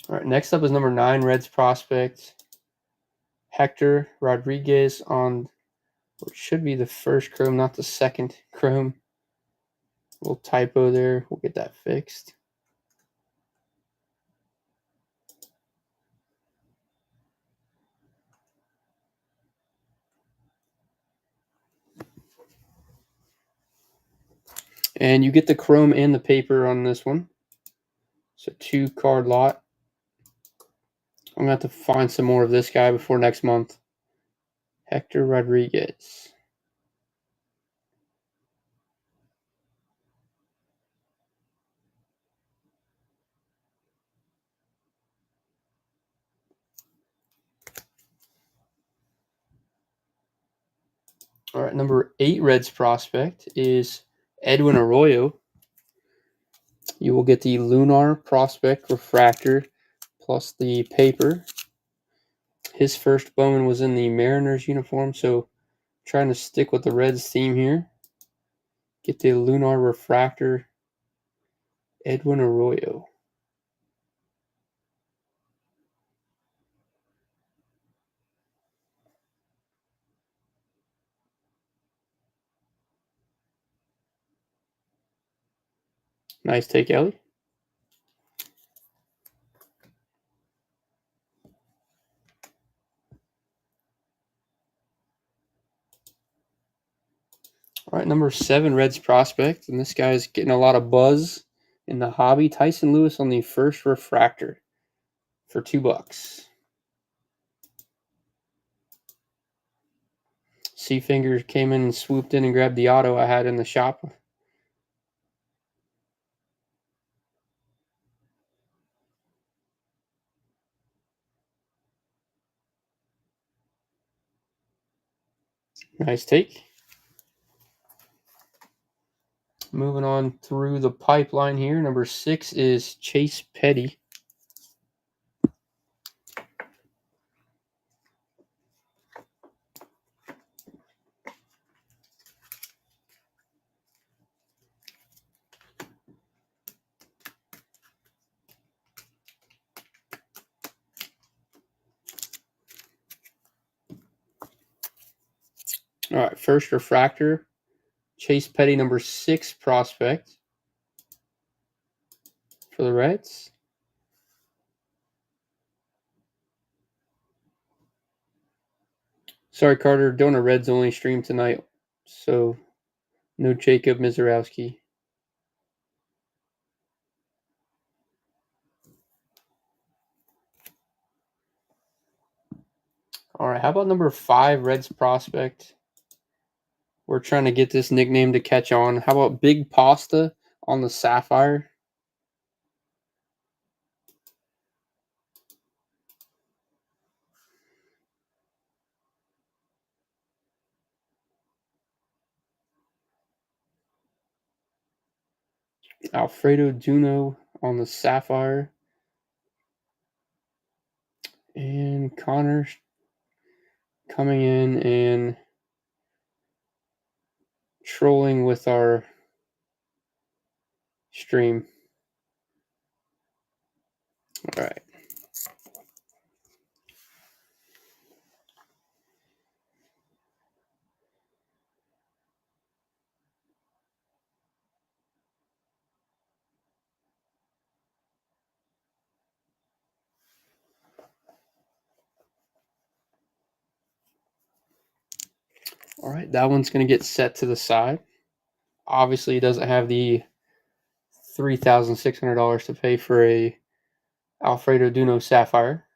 All right, next up is number 9, Reds prospect, Hector Rodriguez on what should be the first chrome, not the second chrome. Little typo there. We'll get that fixed. And you get the chrome and the paper on this one. So 2-card lot. I'm going to have to find some more of this guy before next month. Hector Rodriguez. All right, number 8 Reds prospect is Edwin Arroyo. You will get the Lunar Prospect Refractor plus the paper. His first Bowman was in the Mariners uniform, so trying to stick with the Reds theme here. Get the Lunar Refractor, Edwin Arroyo. Nice take, Ellie. All right, number 7 Reds prospect, and this guy's getting a lot of buzz in the hobby. Tyson Lewis on the first refractor for $2. Seafinger came in and swooped in and grabbed the auto I had in the shop. Nice take. Moving on through the pipeline here. Number 6 is Chase Petty. All right, first refractor. Chase Petty, number 6 prospect for the Reds. Sorry, Carter, doing a Reds only stream tonight, so no Jacob Mizorowski. All right, how about number 5 Reds prospect? We're trying to get this nickname to catch on. How about Big Pasta on the Sapphire? Alfredo Duno on the Sapphire. And Connor coming in and trolling with our stream. All right. All right, that one's going to get set to the side. Obviously, he doesn't have the $3,600 to pay for a Alfredo Duno Sapphire.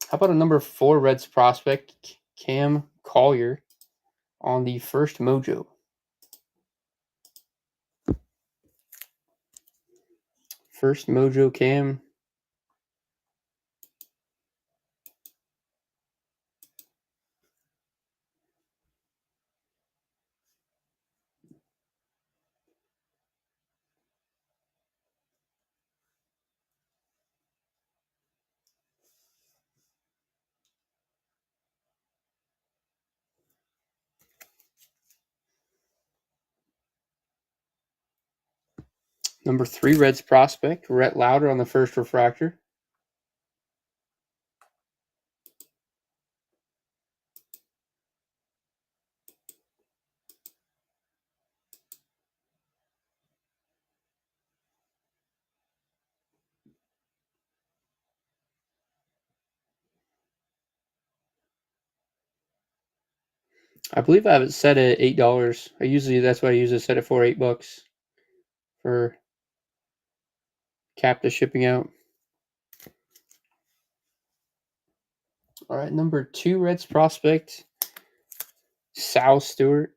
How about a number 4 Reds prospect, Cam Collier, on the first Mojo? First Mojo Cam. Number 3 Reds prospect, Rhett Lauder on the first refractor. I believe I have it set at $8. That's what I usually set it for, $8 for cap to shipping out. All right, number 2 Reds prospect, Sal Stewart.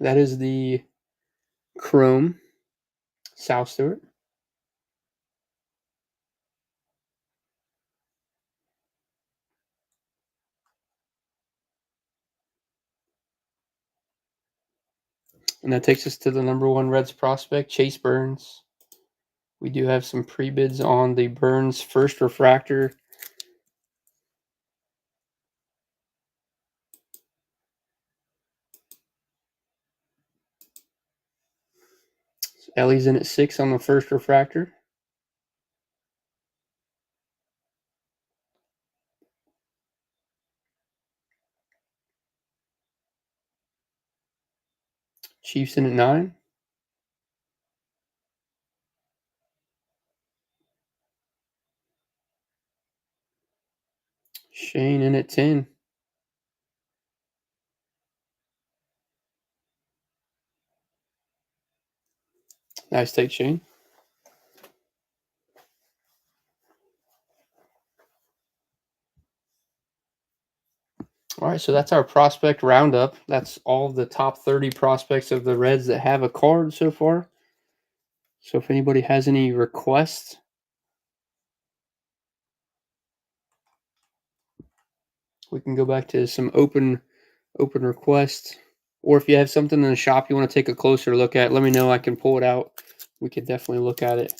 That is the Chrome Sal Stewart. And that takes us to the number 1 Reds prospect, Chase Burns. We do have some pre-bids on the Burns first refractor. Ellie's in at 6 on the first refractor. Chiefs in at 9. Shane in at 10. Nice take, Shane. All right, so that's our prospect roundup. That's all the top 30 prospects of the Reds that have a card so far. So if anybody has any requests, we can go back to some open requests. Or if you have something in the shop you want to take a closer look at, let me know. I can pull it out. We could definitely look at it.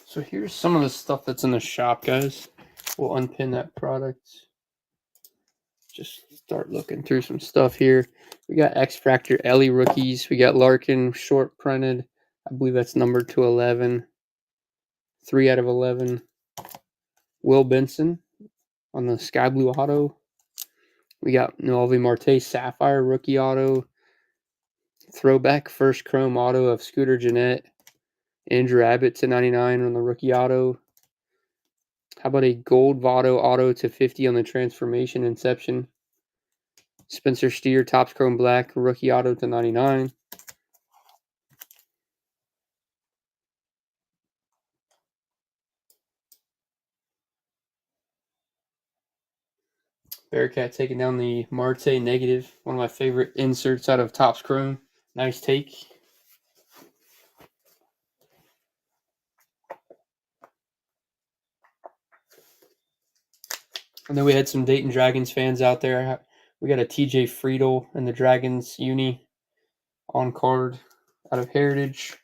So here's some of the stuff that's in the shop, guys. We'll unpin that product. Just start looking through some stuff here. We got X Factor Ellie rookies. We got Larkin short printed. I believe that's numbered to 11. 3 out of 11. Will Benson on the Sky Blue auto. We got Noelvi Marte Sapphire rookie auto. Throwback first chrome auto of Scooter Gennett. Andrew Abbott to 99 on the rookie auto. How about a gold Votto auto to 50 on the Transformation Inception? Spencer Steer Topps Chrome Black rookie auto to 99. Bearcat taking down the Marte negative. One of my favorite inserts out of Topps Chrome. Nice take. And then we had some Dayton Dragons fans out there. We got a TJ Friedel and the Dragons uni on card out of Heritage.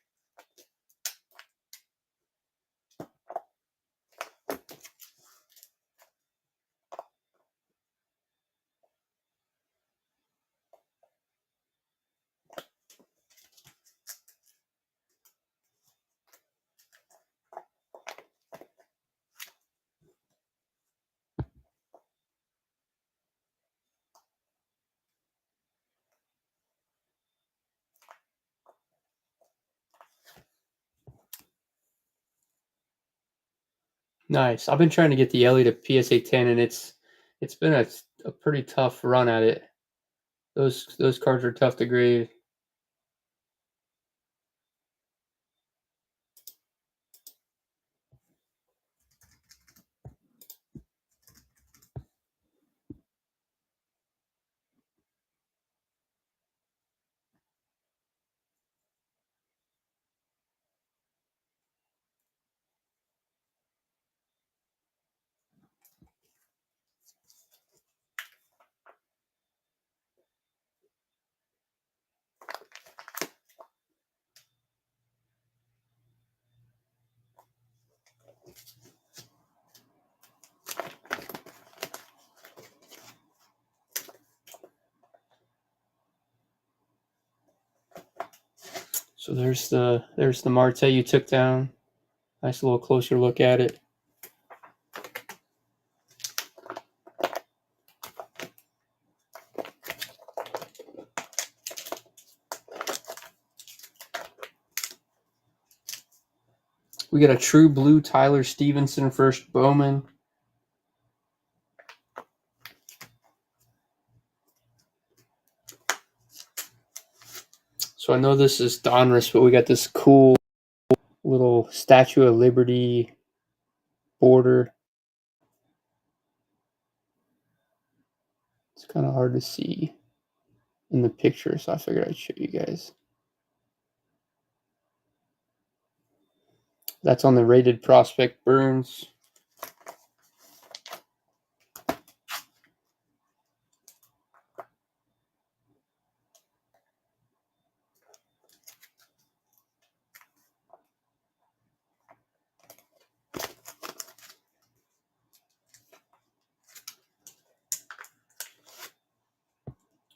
Nice. I've been trying to get the Ellie to PSA 10, and it's been a pretty tough run at it. Those cards are tough to grade. So there's the Marte you took down. Nice little closer look at it. We got a true blue Tyler Stevenson first Bowman. So I know this is Donruss, but we got this cool little Statue of Liberty border. It's kind of hard to see in the picture, so I figured I'd show you guys. That's on the rated prospect Burns.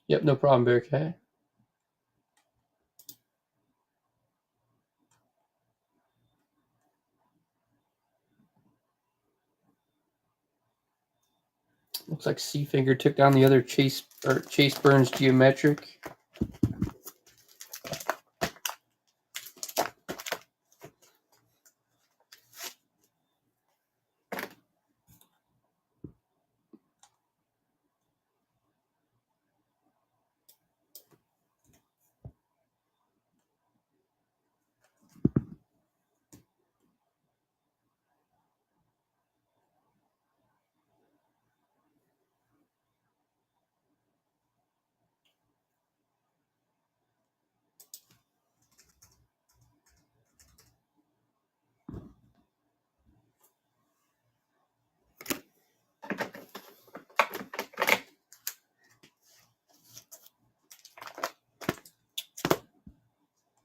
Yep, no problem, Bearcat. Looks like Seafinger took down the other Chase Burns geometric.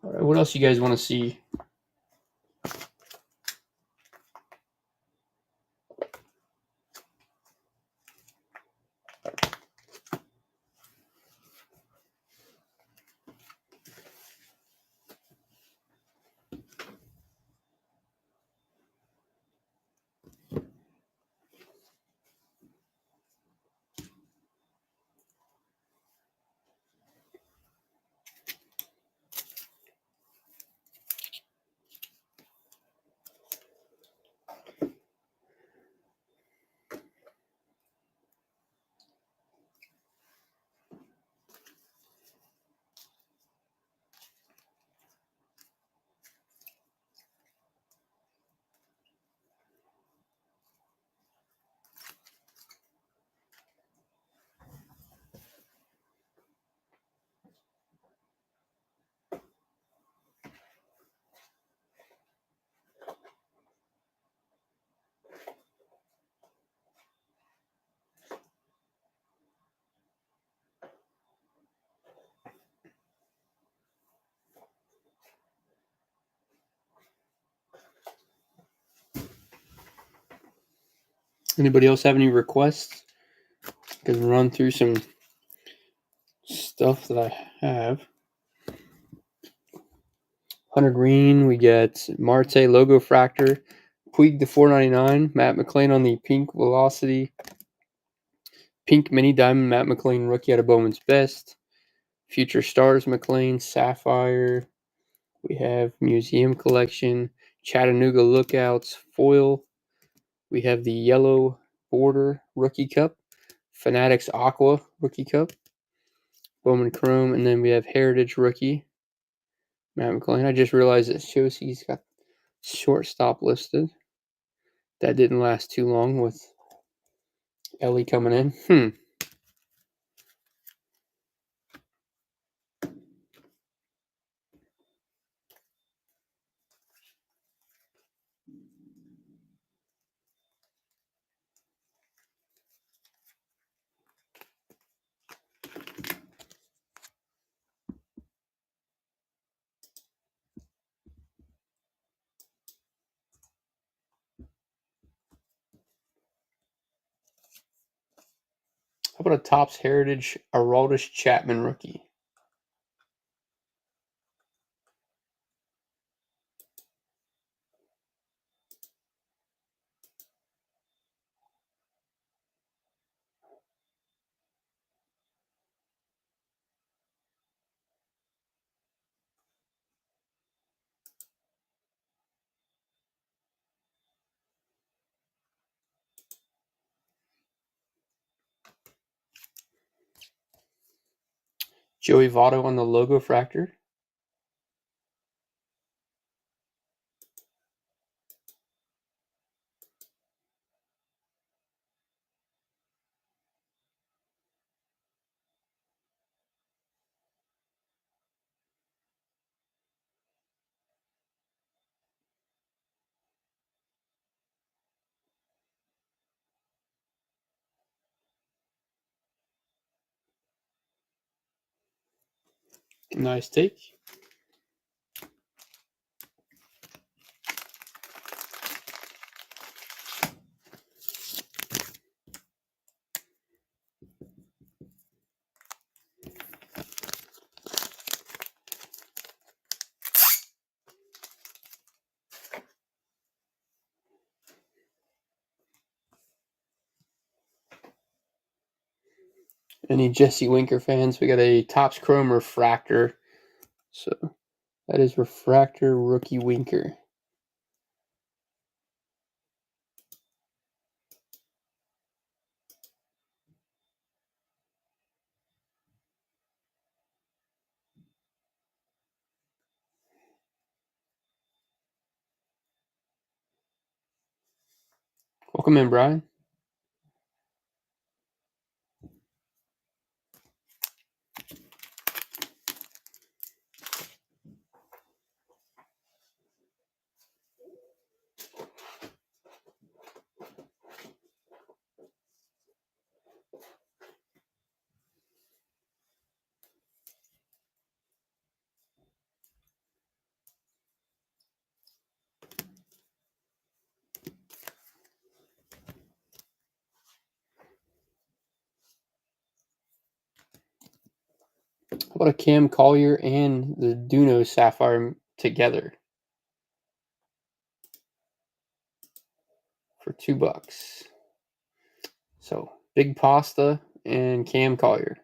All right, what else you guys want to see? Anybody else have any requests? I can run through some stuff that I have. Hunter Green, we get Marte logo fractor, Puig the 499, Matt McLean on the pink velocity, pink mini diamond Matt McLean rookie out of Bowman's Best, Future Stars McLean Sapphire. We have Museum Collection, Chattanooga Lookouts foil. We have the yellow border rookie cup, Fanatics Aqua rookie cup, Bowman Chrome, and then we have Heritage rookie Matt McLean. I just realized it shows he's got shortstop listed. That didn't last too long with Ellie coming in. How about a Topps Heritage Aroldis Chapman rookie? Joey Votto on the logo fractor. Nice take. Any Jesse Winker fans? We got a Topps Chrome Refractor. So that is Refractor Rookie Winker. Welcome in, Brian. How about a Cam Collier and the Duno Sapphire together for $2? So Big Pasta and Cam Collier.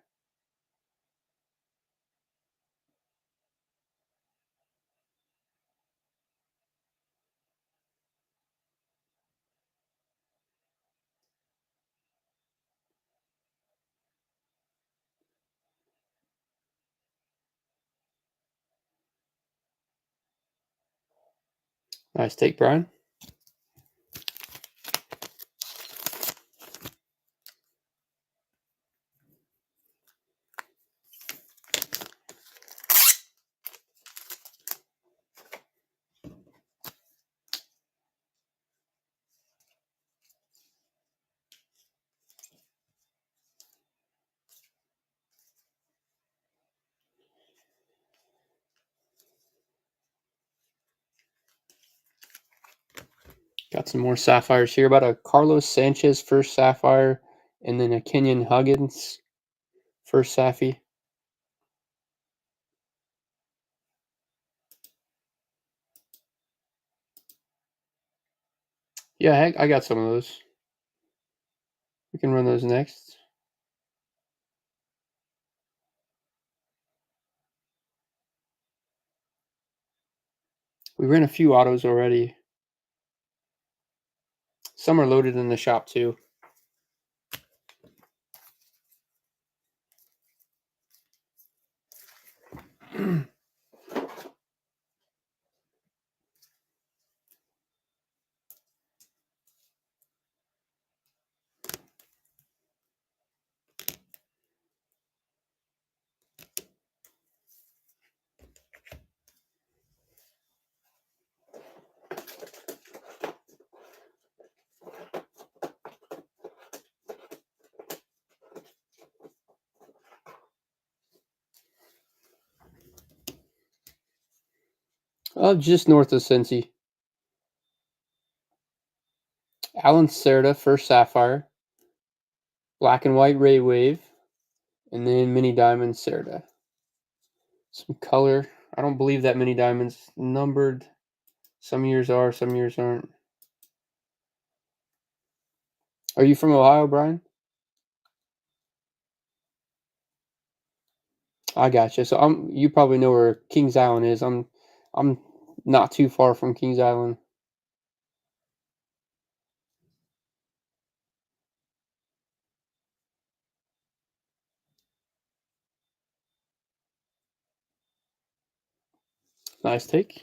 Nice take, Brian. Got some more sapphires here. About a Carlos Sanchez first sapphire, and then a Kenyon Huggins first Saffy. Yeah, I got some of those. We can run those next. We ran a few autos already. Some are loaded in the shop too. Just north of Cincy. Alan Cerda, first sapphire. Black and white Ray Wave. And then mini diamond Cerda. Some color. I don't believe that mini diamond's numbered. Some years are, some years aren't. Are you from Ohio, Brian? I gotcha. So you probably know where Kings Island is. I'm not too far from Kings Island. Nice take.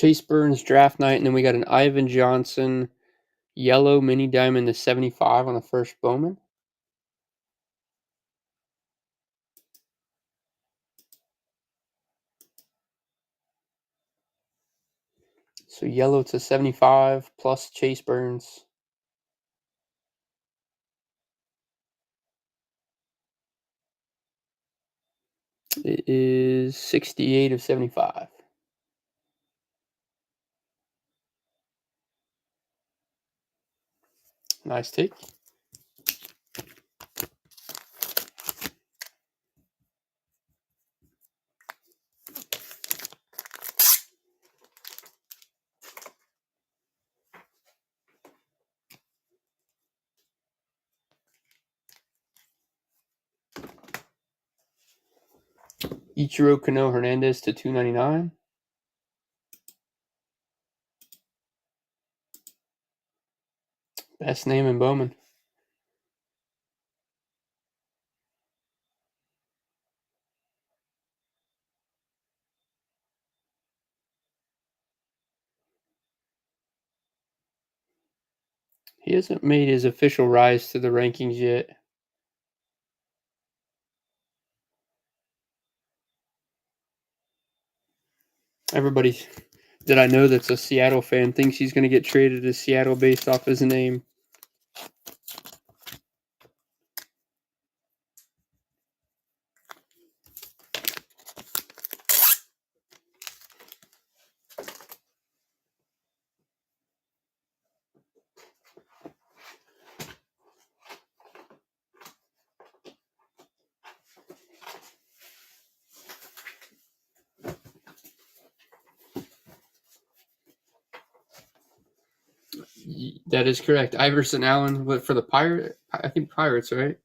Chase Burns draft night, and then we got an Ivan Johnson yellow mini diamond to 75 on the first Bowman. So yellow to 75 plus Chase Burns. It is 68 of 75. Nice take. Ichiro Kano Hernandez to 299. Best name in Bowman. He hasn't made his official rise to the rankings yet. Everybody that I know that's a Seattle fan thinks he's going to get traded to Seattle based off his name. That is correct. Iverson Allen, but for the Pirate, I think Pirates, right?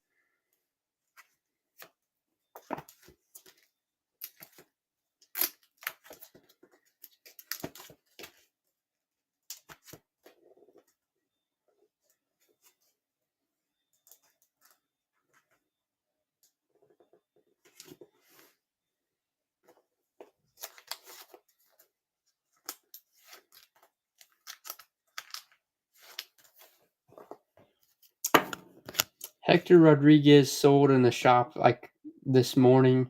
Hector Rodriguez sold in the shop like this morning.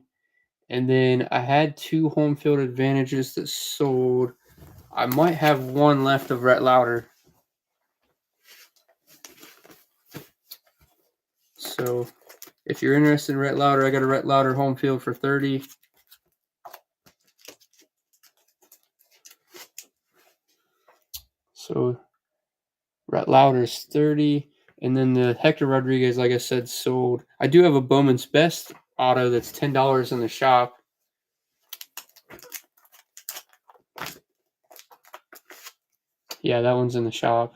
And then I had 2 home field advantages that sold. I might have one left of Rhett Lauder. So if you're interested in Rhett Lauder, I got a Rhett Lauder home field for 30. So Rhett Lauder's 30. And then the Hector Rodriguez, like I said, sold. I do have a Bowman's Best auto that's $10 in the shop. Yeah, that one's in the shop.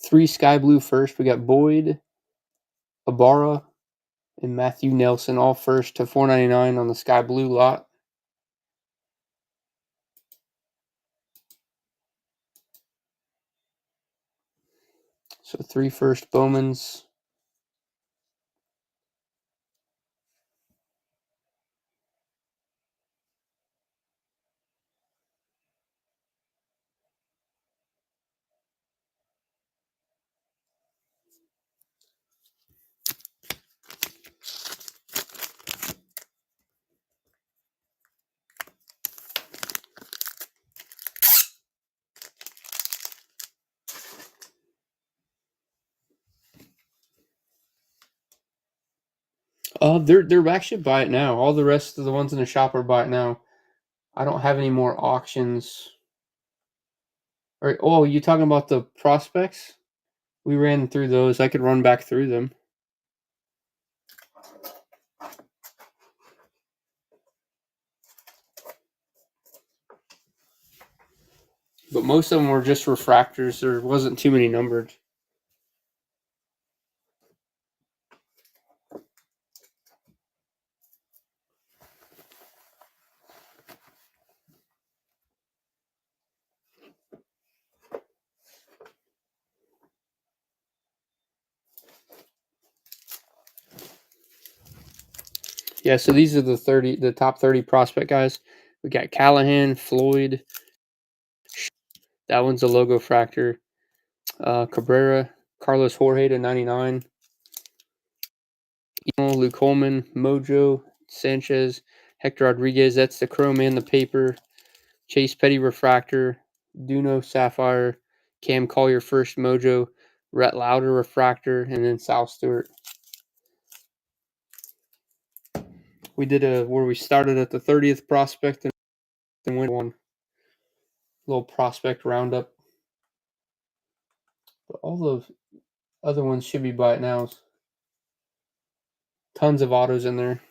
Three Sky Blue first. We got Boyd, Ibarra, and Matthew Nelson, all first to $4.99 on the Sky Blue lot. So 3 first Bowmans. They're actually buy it now. All the rest of the ones in the shop are buy it now. I don't have any more auctions. All right. Oh, you talking about the prospects? We ran through those. I could run back through them. But most of them were just refractors. There wasn't too many numbered. Yeah, so these are the top 30 prospect guys. We got Callahan, Floyd. That one's a logo fractor. Cabrera, Carlos Jorge to 99. Luke Holman, Mojo, Sanchez, Hector Rodriguez. That's the chrome and the paper. Chase Petty refractor. Duno Sapphire. Cam Collier first Mojo. Rhett Lauder refractor, and then Sal Stewart. We did where we started at the 30th prospect and went one little prospect roundup. But all the other ones should be by it now. Tons of autos in there.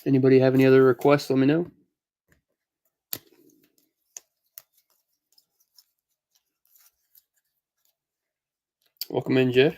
Anybody have any other requests? Let me know. Welcome in, Jeff.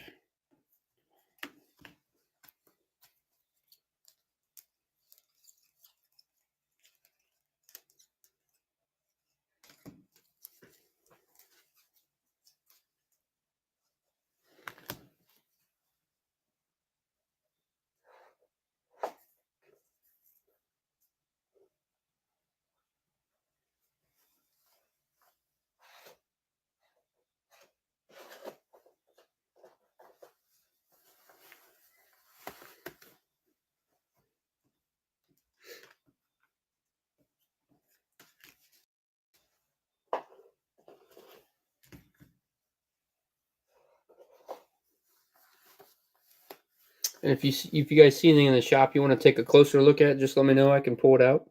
And if you guys see anything in the shop you want to take a closer look at, just let me know. I can pull it out.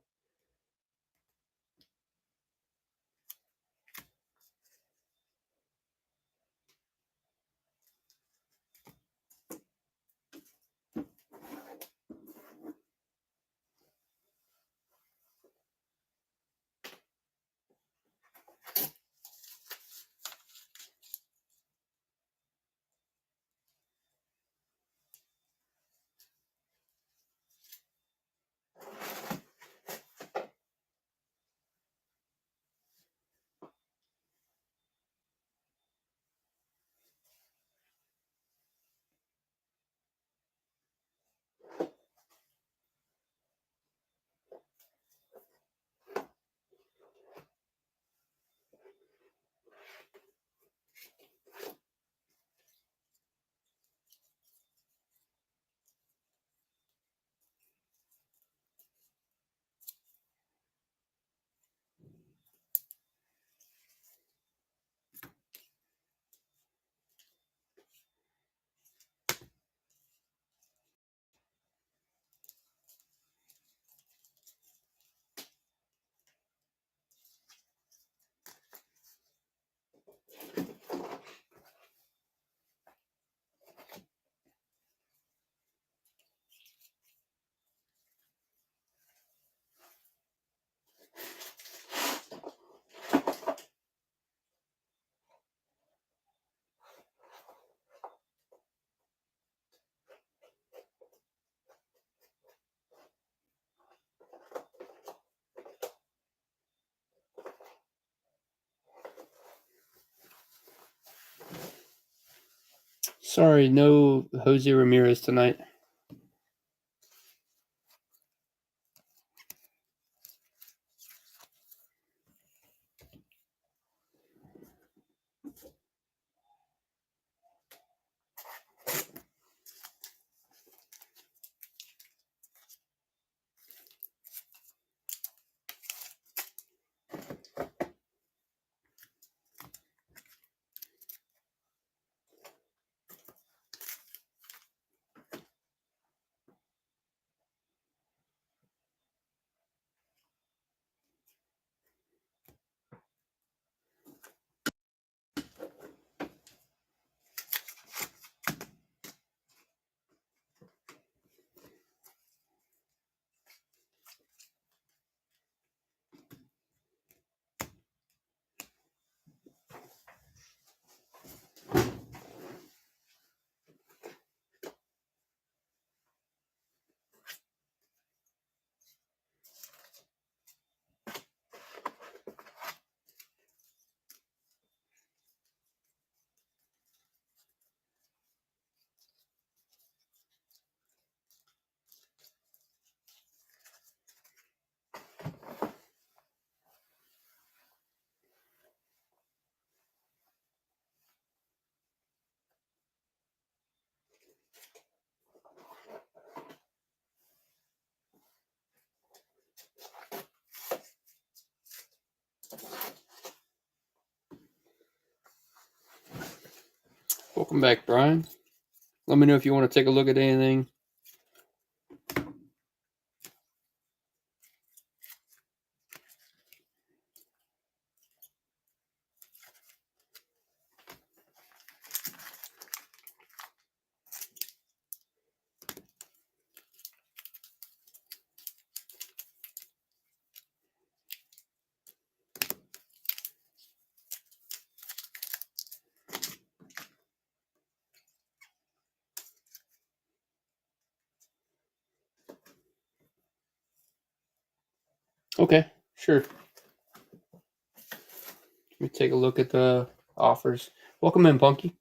Sorry, no Jose Ramirez tonight. Welcome back, Brian. Let me know if you want to take a look at anything. Okay, sure. Let me take a look at the offers. Welcome in, Punky.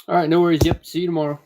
All right, no worries. Yep, see you tomorrow.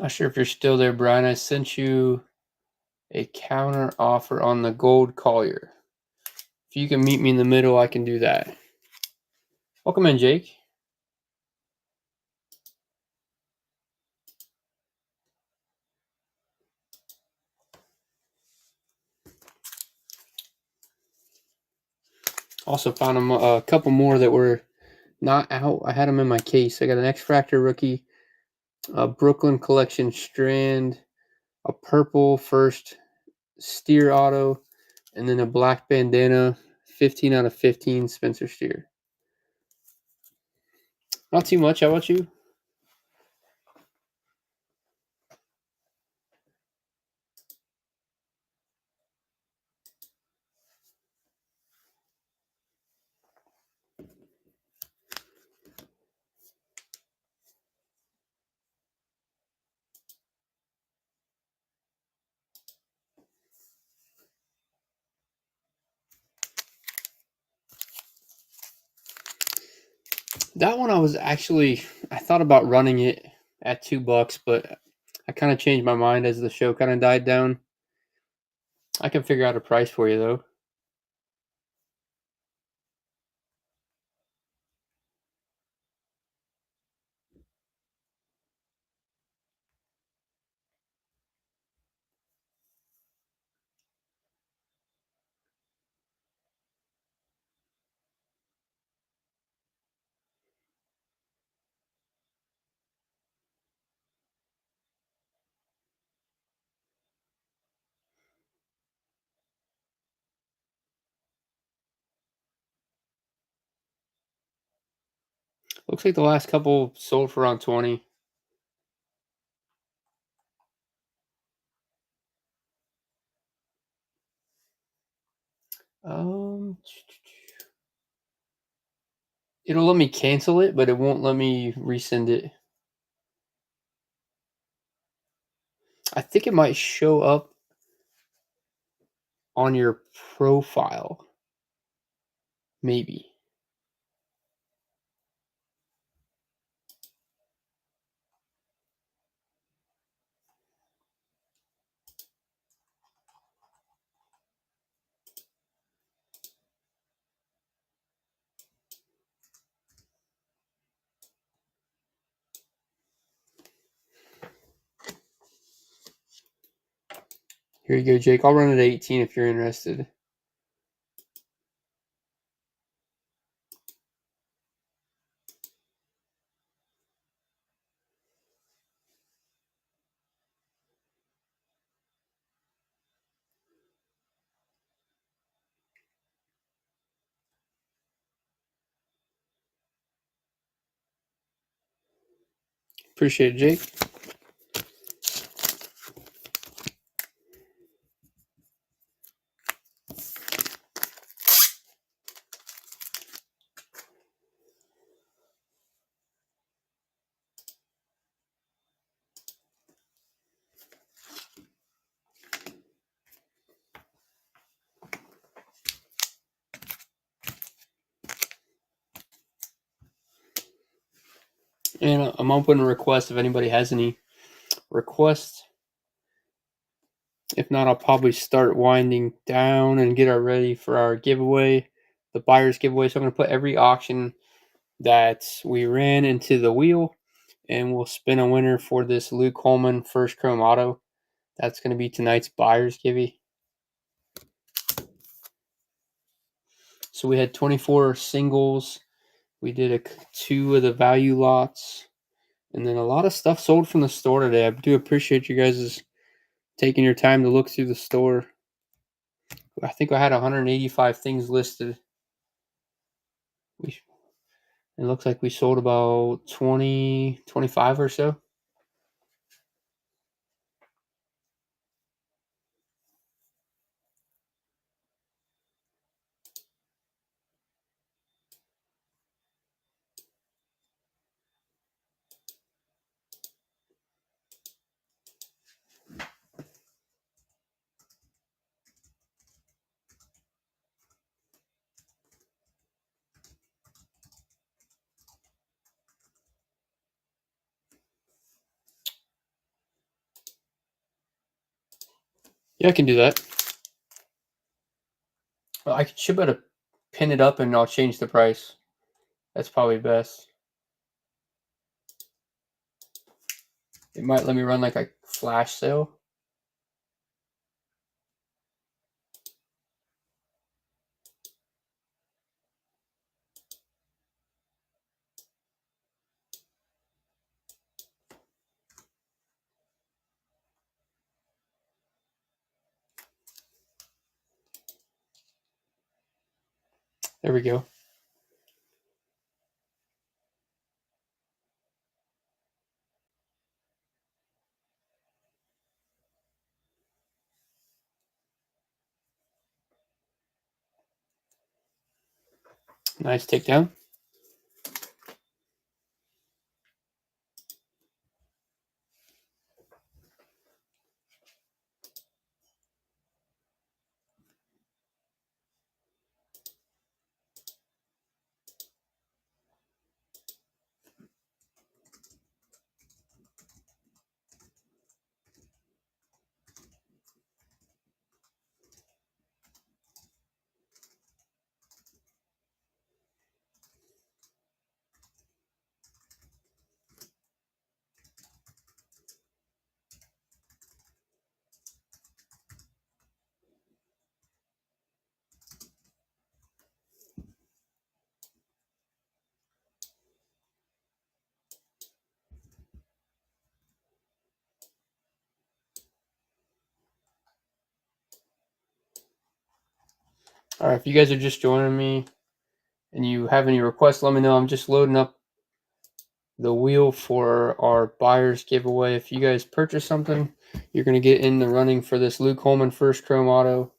Not sure if you're still there, Brian. I sent you a counter offer on the gold collier. If you can meet me in the middle, I can do that. Welcome in, Jake. Also found a couple more that were not out. I had them in my case. I got an X-Fractor rookie, a Brooklyn Collection Strand, a purple first Steer auto, and then a black bandana, 15 out of 15 Spencer Steer. Not too much. How about you? That one I thought about running it at $2, but I kind of changed my mind as the show kind of died down. I can figure out a price for you though. Looks like the last couple sold for around 20. Um, it'll let me cancel it, but it won't let me resend it. I think it might show up on your profile. Maybe. Here you go, Jake. I'll run it at 18 if you're interested. Appreciate it, Jake. And I'm open to requests if anybody has any requests. If not, I'll probably start winding down and get our ready for our giveaway, the buyer's giveaway. So I'm going to put every auction that we ran into the wheel, and we'll spin a winner for this Luke Holman first chrome auto. That's going to be tonight's buyer's giveaway. So we had 24 singles. We did 2 of the value lots. And then a lot of stuff sold from the store today. I do appreciate you guys taking your time to look through the store. I think I had 185 things listed. It looks like we sold about 20, 25 or so. Yeah, I can do that. Well, I should be able to pin it up and I'll change the price. That's probably best. It might let me run like a flash sale. There we go. Nice takedown. All right, if you guys are just joining me and you have any requests, let me know. I'm just loading up the wheel for our buyers giveaway. If you guys purchase something, you're going to get in the running for this Luke Holman first chrome auto.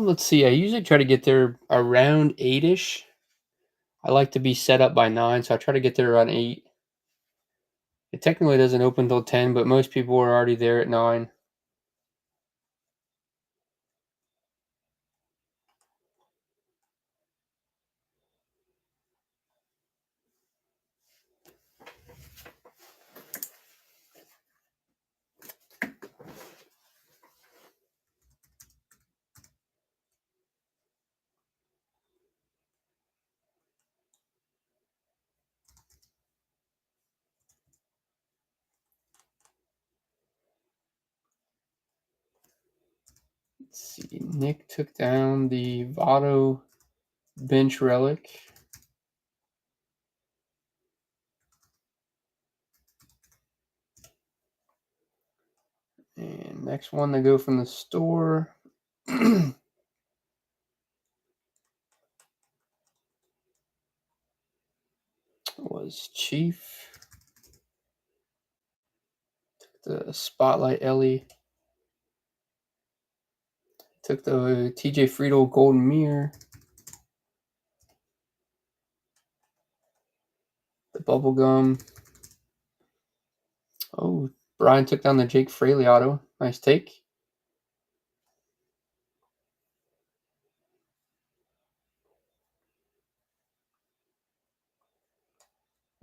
Let's see. I usually try to get there around 8-ish. I like to be set up by 9, so I try to get there around 8. It technically doesn't open till 10, but most people are already there at 9. Let's see. Nick took down the Votto bench relic. And next one to go from the store was Chief. Took the Spotlight Ellie. Took the TJ Friedel Golden Mirror. The Bubblegum. Oh, Brian took down the Jake Fraley auto. Nice take.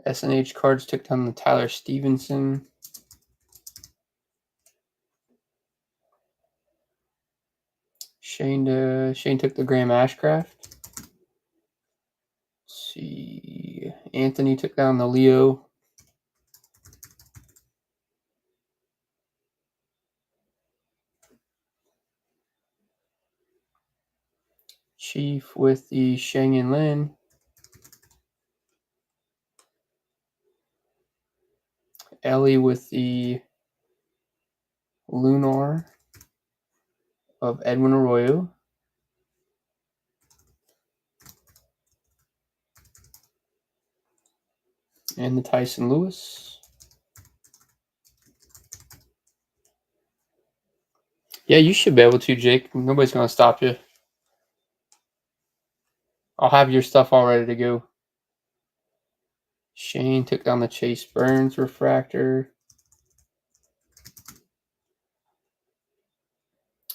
SNH Cards took down the Tyler Stevenson. Shane took the Graham Ashcraft. Let's see. Anthony took down the Leo. Chief with the Sheng and Lin. Ellie with the Lunar of Edwin Arroyo. And the Tyson Lewis. Yeah, you should be able to, Jake. Nobody's going to stop you. I'll have your stuff all ready to go. Shane took down the Chase Burns refractor.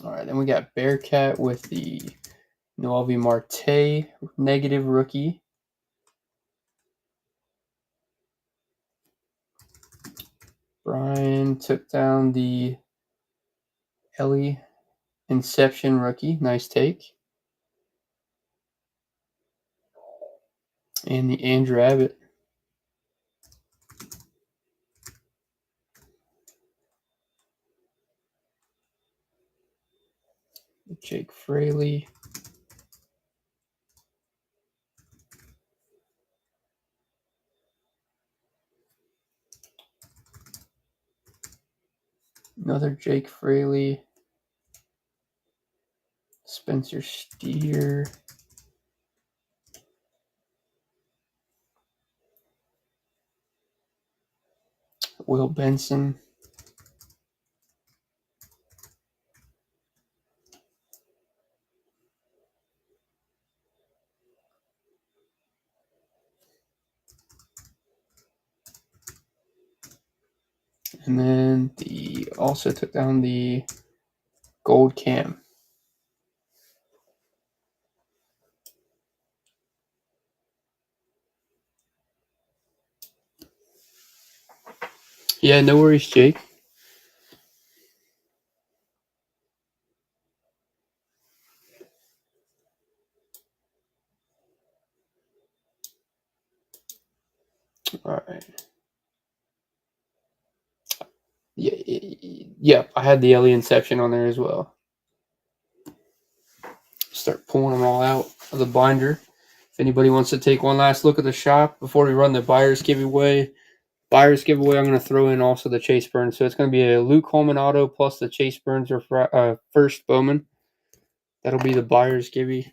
All right, then we got Bearcat with the Noelvi Marte negative rookie. Brian took down the Ellie Inception rookie. Nice take. And the Andrew Abbott. Jake Fraley. Another Jake Fraley. Spencer Steer. Will Benson. And then the also took down the Gold Cam. Yeah, no worries, Jake. All right. Yeah, I had the Ellie Inception on there as well. Start pulling them all out of the binder. If anybody wants to take one last look at the shop before we run the buyer's giveaway, I'm going to throw in also the Chase Burns. So it's going to be a Luke Holman auto plus the Chase Burns first Bowman. That'll be the buyer's giveaway.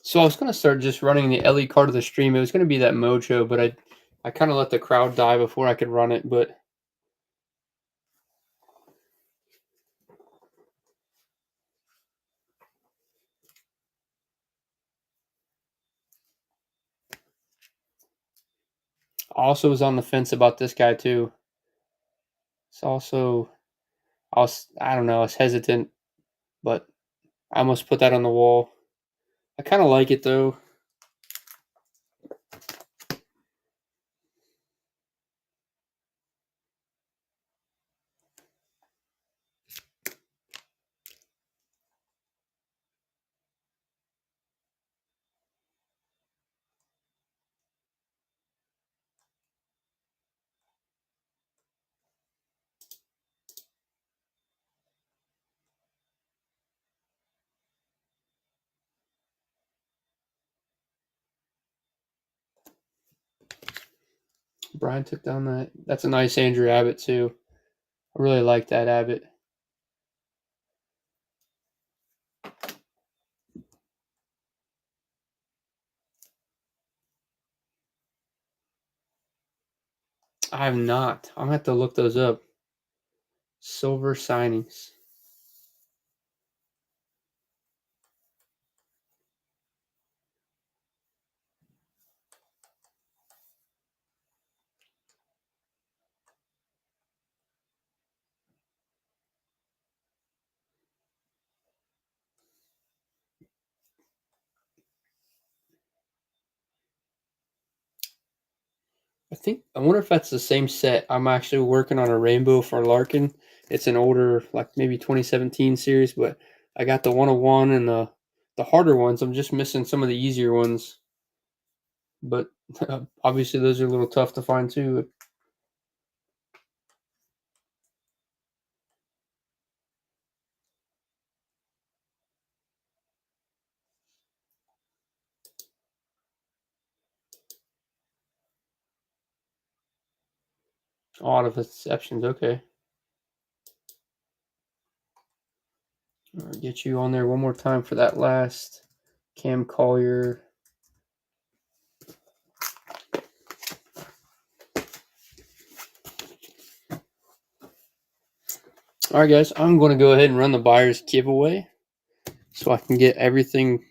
So I was going to start just running the Ellie card of the stream. It was going to be that Mojo, but I kind of let the crowd die before I could run it. But I also was on the fence about this guy too. It's also I don't know, I was hesitant, but I almost put that on the wall. I kind of like it though. Brian took down that. That's a nice Andrew Abbott too. I really like that Abbott. I have not. I'm gonna have to look those up. Silver signings. I wonder if that's the same set. I'm actually working on a rainbow for Larkin. It's an older, like maybe 2017 series, but I got the 101 and the harder ones. I'm just missing some of the easier ones. But obviously those are a little tough to find too. A lot of exceptions. Okay. I'll get you on there one more time for that last Cam Collier. All right, guys, I'm going to go ahead and run the buyer's giveaway so I can get everything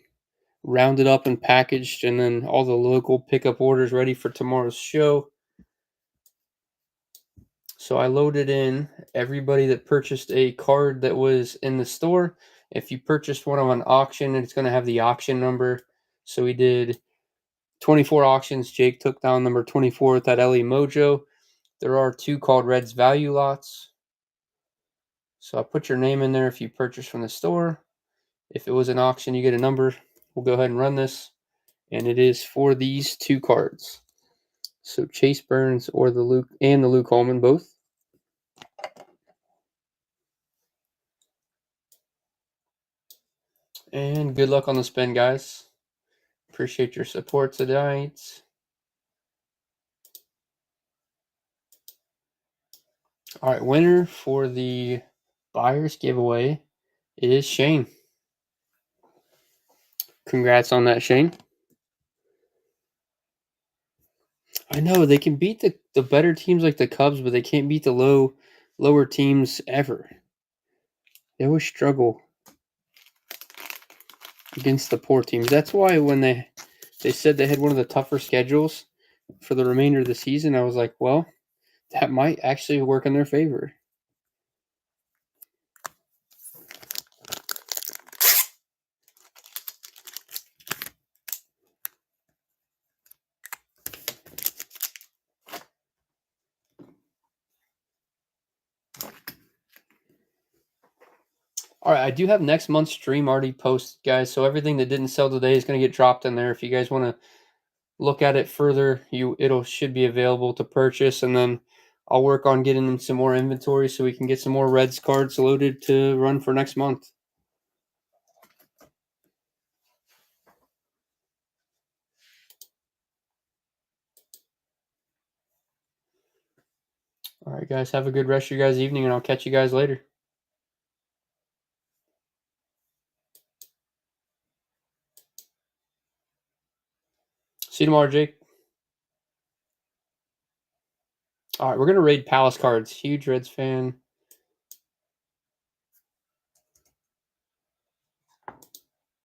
rounded up and packaged and then all the local pickup orders ready for tomorrow's show. So I loaded in everybody that purchased a card that was in the store. If you purchased one on auction, it's going to have the auction number. So we did 24 auctions. Jake took down number 24 with that LE Mojo. There are 2 called Reds value lots. So I put your name in there if you purchased from the store. If it was an auction, you get a number. We'll go ahead and run this. And it is for these 2 cards. So Chase Burns or the Luke Holman both. And good luck on the spin, guys. Appreciate your support tonight. All right, winner for the buyer's giveaway is Shane. Congrats on that, Shane. I know they can beat the better teams like the Cubs, but they can't beat the lower teams ever. They always struggle against the poor teams. That's why when they said they had one of the tougher schedules for the remainder of the season, I was like, well, that might actually work in their favor. All right, I do have next month's stream already posted, guys. So everything that didn't sell today is going to get dropped in there. If you guys want to look at it further, should be available to purchase, and then I'll work on getting in some more inventory so we can get some more Reds cards loaded to run for next month. All right, guys, have a good rest of your guys' evening, and I'll catch you guys later. See you tomorrow, Jake. All right, we're going to raid Palace cards. Huge Reds fan.